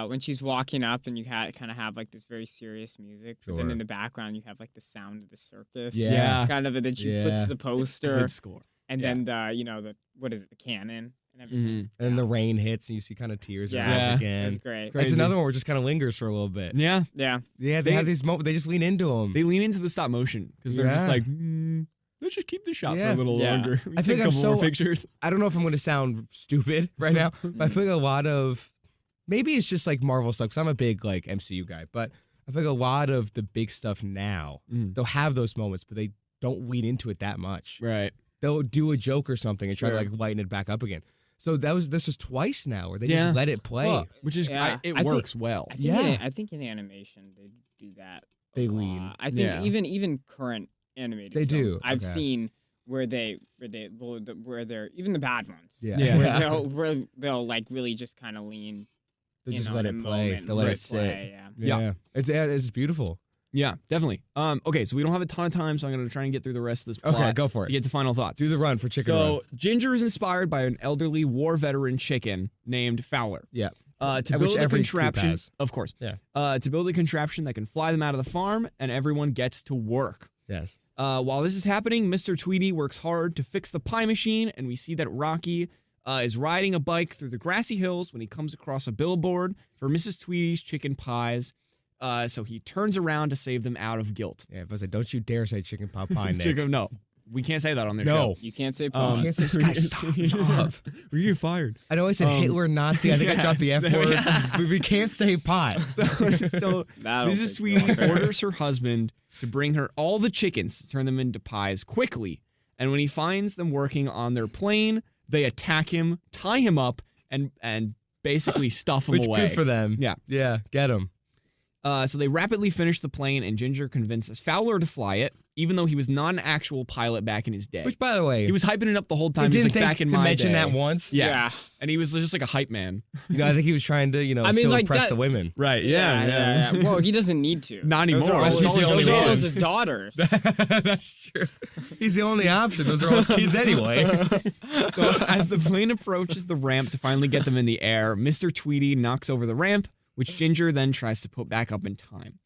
when she's walking up and you kind of have like this very serious music, but then Sure. in the background you have like the sound of the circus. Yeah. Kind of, and then she puts Yeah. the poster, Good score. and Yeah. then the what is it, the cannon and everything. And the rain hits and you see kind of tears in her Yeah. eyes Yeah. again. That's great. Crazy. That's another one where it just kind of lingers for a little bit. Yeah, Yeah. Yeah, they They- have these moments. They just lean into them. they lean into the stop motion because they're just Yeah. like, let's just keep this shot for Yeah. a little Yeah. longer. We I can think take a I'm couple so- more pictures. I don't know if I'm going to sound stupid right now, but I feel like a lot of maybe it's just like Marvel stuff because I'm a big like MCU guy, but I feel like a lot of the big stuff now they'll have those moments, but they don't lean into it that much. Right. They'll do a joke or something and try to Sure. like lighten it back up again. So this was twice now where they Yeah. just let it play. Well, Which is, Yeah. it I think- works well. I think Yeah. I think in animation they do that. a They lot. lean. I think Yeah. even current animated They films, do, I've okay. seen where they're even the bad ones. Yeah. Yeah. where they'll like really just kind of lean. They'll just in let on it a play. moment, They'll let let it sit. play, Yeah. Yeah. It's beautiful. Yeah, definitely. Okay, so we don't have a ton of time, so I'm going to try and get through the rest of this plot Okay, go for to it. get to final thoughts. Do the run for chicken run. So Ginger is inspired by an elderly war veteran chicken named Fowler. Yeah. To Which build a every coop contraption, has. of course. Yeah. To build a contraption that can fly them out of the farm, and everyone gets to work. Yes. While this is happening, Mr. Tweedy works hard to fix the pie machine, and we see that Rocky is riding a bike through the grassy hills when he comes across a billboard for Mrs. Tweedy's chicken pies. So he turns around to save them out of guilt. Yeah, but I said, don't you dare say chicken pot pie, Nick. Chicken, no, we can't say that on their No. show. You can't say You pause. can't say, guys, stop. We get fired. I know I said Hitler, Nazi. I think I dropped the F word. But we can't say pie. So That'll Mrs. take Tweedy you off. orders her husband to bring her all the chickens to turn them into pies quickly. And when he finds them working on their plane, they attack him, tie him up, and basically stuff him Which away. good for them. Yeah. Yeah, get them. So they rapidly finish the plane, and Ginger convinces Fowler to fly it, even though he was not an actual pilot back in his day. Which, by the way, He was hyping it up the whole he time. He was didn't like, think back in to my mention day. that once. Yeah. And he was just like a hype man. I think he was trying to, I mean, still like impress that- the women. Right. Yeah. Well, he doesn't need to. Not Those anymore. are That's all the only those are all ones. his daughters. That's true. He's the only option. Those are all his kids anyway. So as the plane approaches the ramp to finally get them in the air, Mr. Tweety knocks over the ramp, which Ginger then tries to put back up in time.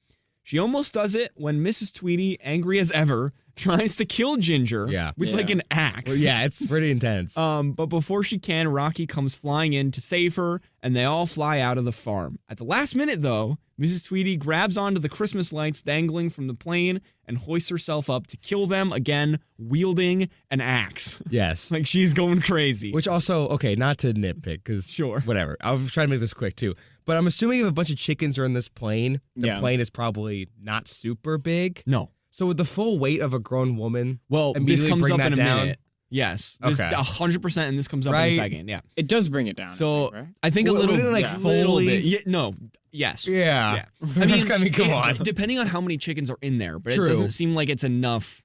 She almost does it when Mrs. Tweety, angry as ever, tries to kill Ginger with like an axe. Well, yeah, it's pretty intense. But before she can, Rocky comes flying in to save her, and they all fly out of the farm. At the last minute, though, Mrs. Tweety grabs onto the Christmas lights dangling from the plane and hoists herself up to kill them again, wielding an axe. Yes. Like, she's going crazy. Which also, okay, not to nitpick, because Sure. whatever. I'll try to make this quick too. But I'm assuming if a bunch of chickens are in this plane, the Yeah. plane is probably not super big. No. So with the full weight of a grown woman, Well, this immediately comes bring up that in a down? minute. Yes. This, Okay. 100%, and this comes up in a Right. second. Yeah. It does bring it down. So, right? I think Well, a little, wouldn't it, like, yeah, little fully- bit. Yeah, no. Yes. yeah. I mean, come it- on. Depending on how many chickens are in there, but True. it doesn't seem like it's enough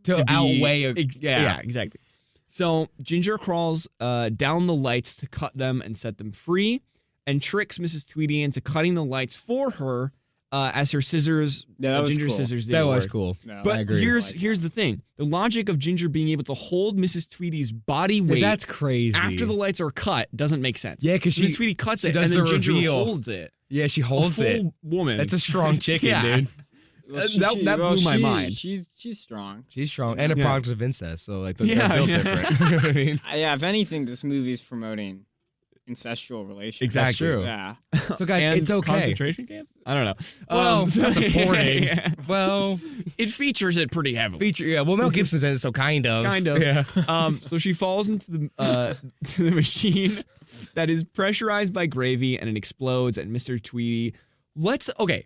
To be- outweigh a, yeah, exactly. So Ginger crawls down the lights to cut them and set them free, and tricks Mrs. Tweety into cutting the lights for her as her scissors, Yeah, that was Ginger cool. scissors. That didn't was work. cool. No, I But agree. here's the thing: the logic of Ginger being able to hold Mrs. Tweety's body Yeah, weight that's crazy. after the lights are cut doesn't make sense. Yeah, 'cause Mrs. Tweety cuts she it, does and then the Ginger reveal. holds it. Yeah, she A holds full it. woman. That's a strong chicken, Yeah. dude. Well, that blew my mind. She's strong. She's strong and a Yeah. product of incest, so like they're Yeah, built yeah. different. You know what I mean? Yeah, if anything, this movie's promoting incestual relations. Exactly. That's true. Yeah. So guys, And it's okay. Concentration camp? I don't know. Well, supporting. Yeah. Well, It features it pretty heavily. feature. Yeah. Well, Mel Gibson's in it, so kind of. Kind of. Yeah. So she falls into the to the machine that is pressurized by gravy, and it explodes. And Mr. Tweety okay.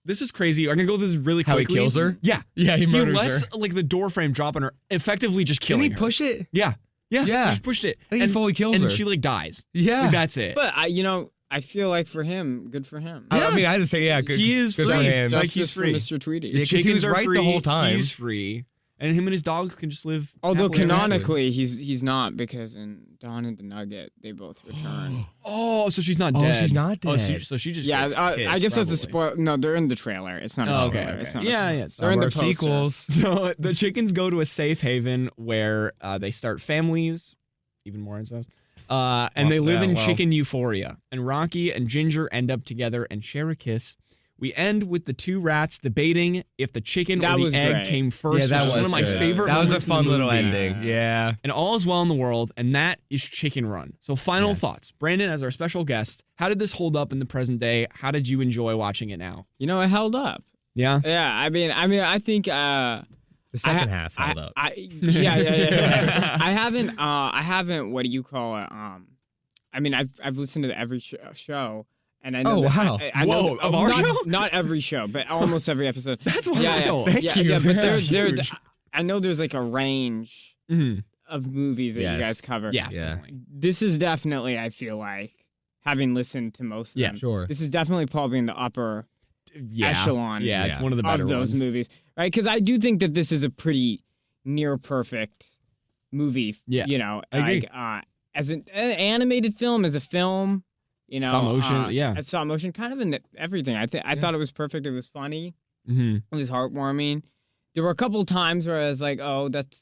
This is crazy. I'm gonna go through this really How he quickly. kills her? Yeah. Yeah, he He murders lets her. like the door frame drop on her, effectively just Can killing he her. push it? Yeah. Yeah. Yeah. He just pushed it. I think he fully kills and her. she like dies. Yeah. Like, that's it. But I feel like for him, good for him. I mean, I just say, yeah, good. He is good for free. him. Like, Justice he's for free. Mr. Tweety. Yeah, 'cause he Chickens was are right the free, whole time. He's free, and him and his dogs can just live. Although happily ever after. canonically, he's not, because in Dawn and the Nugget, they both return. Oh, so she's not Oh, dead. she's not Oh, dead. so she just Yeah, gets I pissed, guess that's a probably. spoil. No, they're in the trailer. It's not a Oh, spoiler. okay. It's not Yeah, a yeah. spoiler. They're in the Some are poster. sequels. So the chickens go to a safe haven where they start families, even more incest, and they live in chicken euphoria. And Rocky and Ginger end up together and share a kiss. We end with the two rats debating if the chicken That or was the egg great. came first, Yeah, that which is one was of my good. favorite That was a moments in the fun little movie. ending. Yeah. And all is well in the world, and that is Chicken Run. So final Yes. thoughts. Brandon, as our special guest, how did this hold up in the present day? How did you enjoy watching it now? You know, it held up. Yeah? Yeah, I mean, I think The second half held up. Yeah. I haven't. What do you call it? I mean, I've listened to every show, and I know. Oh, that, wow. I know Whoa, of our not, show? Not every show, but almost every episode. That's wild. Yeah. Thank yeah, you. yeah, but That's there. huge. I know there's like a range Mhm. of movies that you Yes. guys cover. Yeah. Yeah. Definitely. This is definitely, I feel like, having listened to most of Yeah, them, Sure. this is definitely probably in the upper Yeah. echelon Yeah, it's Yeah. one of the better of those ones. movies, right? Because I do think that this is a pretty near perfect movie. Yeah, You know, I agree. like as an animated film, as a film, you know, Stop motion, yeah. as stop motion, kind of in everything. I thought it was perfect. It was funny. Mm-hmm. It was heartwarming. There were a couple times where I was like, oh, that's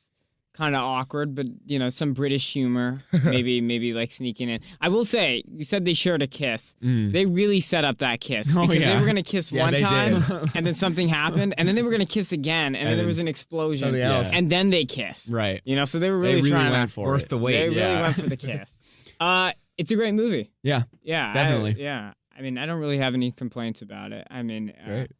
kind of awkward, but you know, some British humor, maybe like sneaking in. I will say, you said they shared a kiss. They really set up that kiss Oh, because yeah. they were gonna kiss Yeah, one they time, did. and then something happened, and then they were gonna kiss again, and then there was an explosion, something else. and then they kissed. Right. You know, so they were They really, really trying went to. for Worth it. the They wait. really Yeah. went for the kiss. It's a great movie. Yeah. Yeah, Definitely. yeah. I mean, I don't really have any complaints about it. I mean, Great.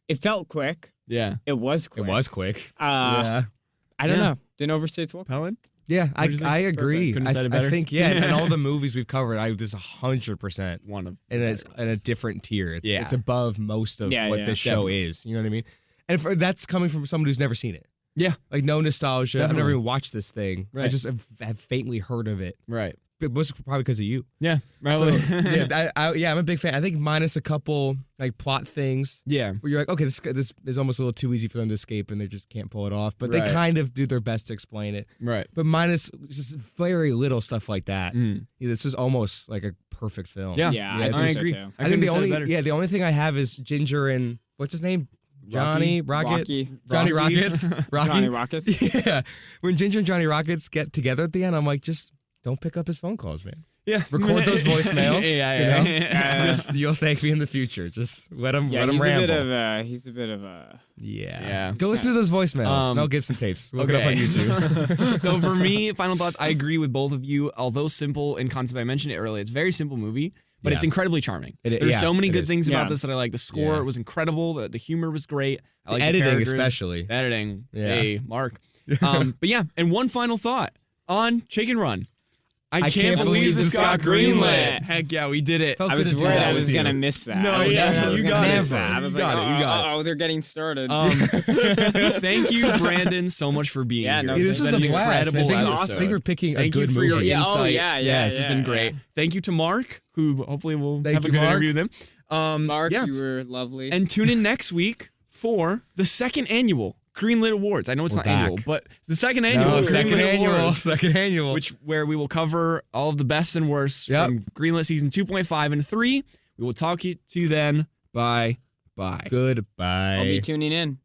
it felt quick. Yeah. It was quick. It was quick. I don't Yeah. know. Didn't overstay its welcome. Pelton? Yeah, What'd you think? I agree. Couldn't have said it better. I think and all the movies we've covered, this is 100%, One of and it's better in a ones. different tier. It's Yeah. it's above most of Yeah, what yeah, this show definitely. is. You know what I mean? And that's coming from someone who's never seen it. Yeah. Like no nostalgia. I've never Definitely. even watched this thing. I Right. just have faintly heard of it. Right. it was probably because of you. Yeah, So, probably. I'm a big fan. I think minus a couple like plot things yeah. where you're like, okay, this is almost a little too easy for them to escape, and they just can't pull it off. But Right. they kind of do their best to explain it. Right. But minus just very little stuff like that. Mm. Yeah, this is almost like a perfect film. Yeah. Yeah, Yeah, I it's think I so agree. too. I I think couldn't the have said it only better. the only thing I have is Ginger and what's his name? Johnny Rocket. Rocky. Johnny Rocky. Rockets. Rocky. Johnny Rockets. Yeah. When Ginger and Johnny Rockets get together at the end, I'm like, just don't pick up his phone calls, man. Yeah. Record those voicemails. Yeah, you know? yeah. You'll thank me in the future. Just let him Yeah, let him he's ramble. he's a bit of a. Yeah. Yeah. Go listen to those voicemails. Mel Gibson tapes. Look it up on YouTube. So for me, final thoughts, I agree with both of you. Although simple in concept, I mentioned it earlier, it's a very simple movie, but Yeah. it's incredibly charming. It- There's yeah, so many it good is. things about Yeah. this that I like. The score Yeah. was incredible. The humor was great. I like the Editing characters. especially. The editing. Yeah. Hey, Mark. But yeah, and one final thought on Chicken Run. I can't believe this got greenlit. Heck yeah, we did it. Felt I good was to do worried that I with was you. gonna miss that. No, I was yeah, worried I was you gonna got it. miss that. I was You like, got it, you got it. oh, they're getting started. Thank you, Brandon, so much for being Yeah, here. no, Hey, This this has was a been an blast. incredible Thank you- episode. Thank you for picking a Thank good you for movie. your Yeah, oh, insight. yeah, Yes, it's been yeah. great. Thank you to Mark, who hopefully we'll Thank have a you, good Mark. interview with him. Mark, yeah. you were lovely. And tune in next week for the second annual Greenlit Awards. I know it's We're not annual, back. but the second annual Greenlit Awards, Second annual. where we will cover all of the best and worst from Greenlit season 2.5 and 3. We will talk to you then. Bye. Goodbye. I'll be tuning in.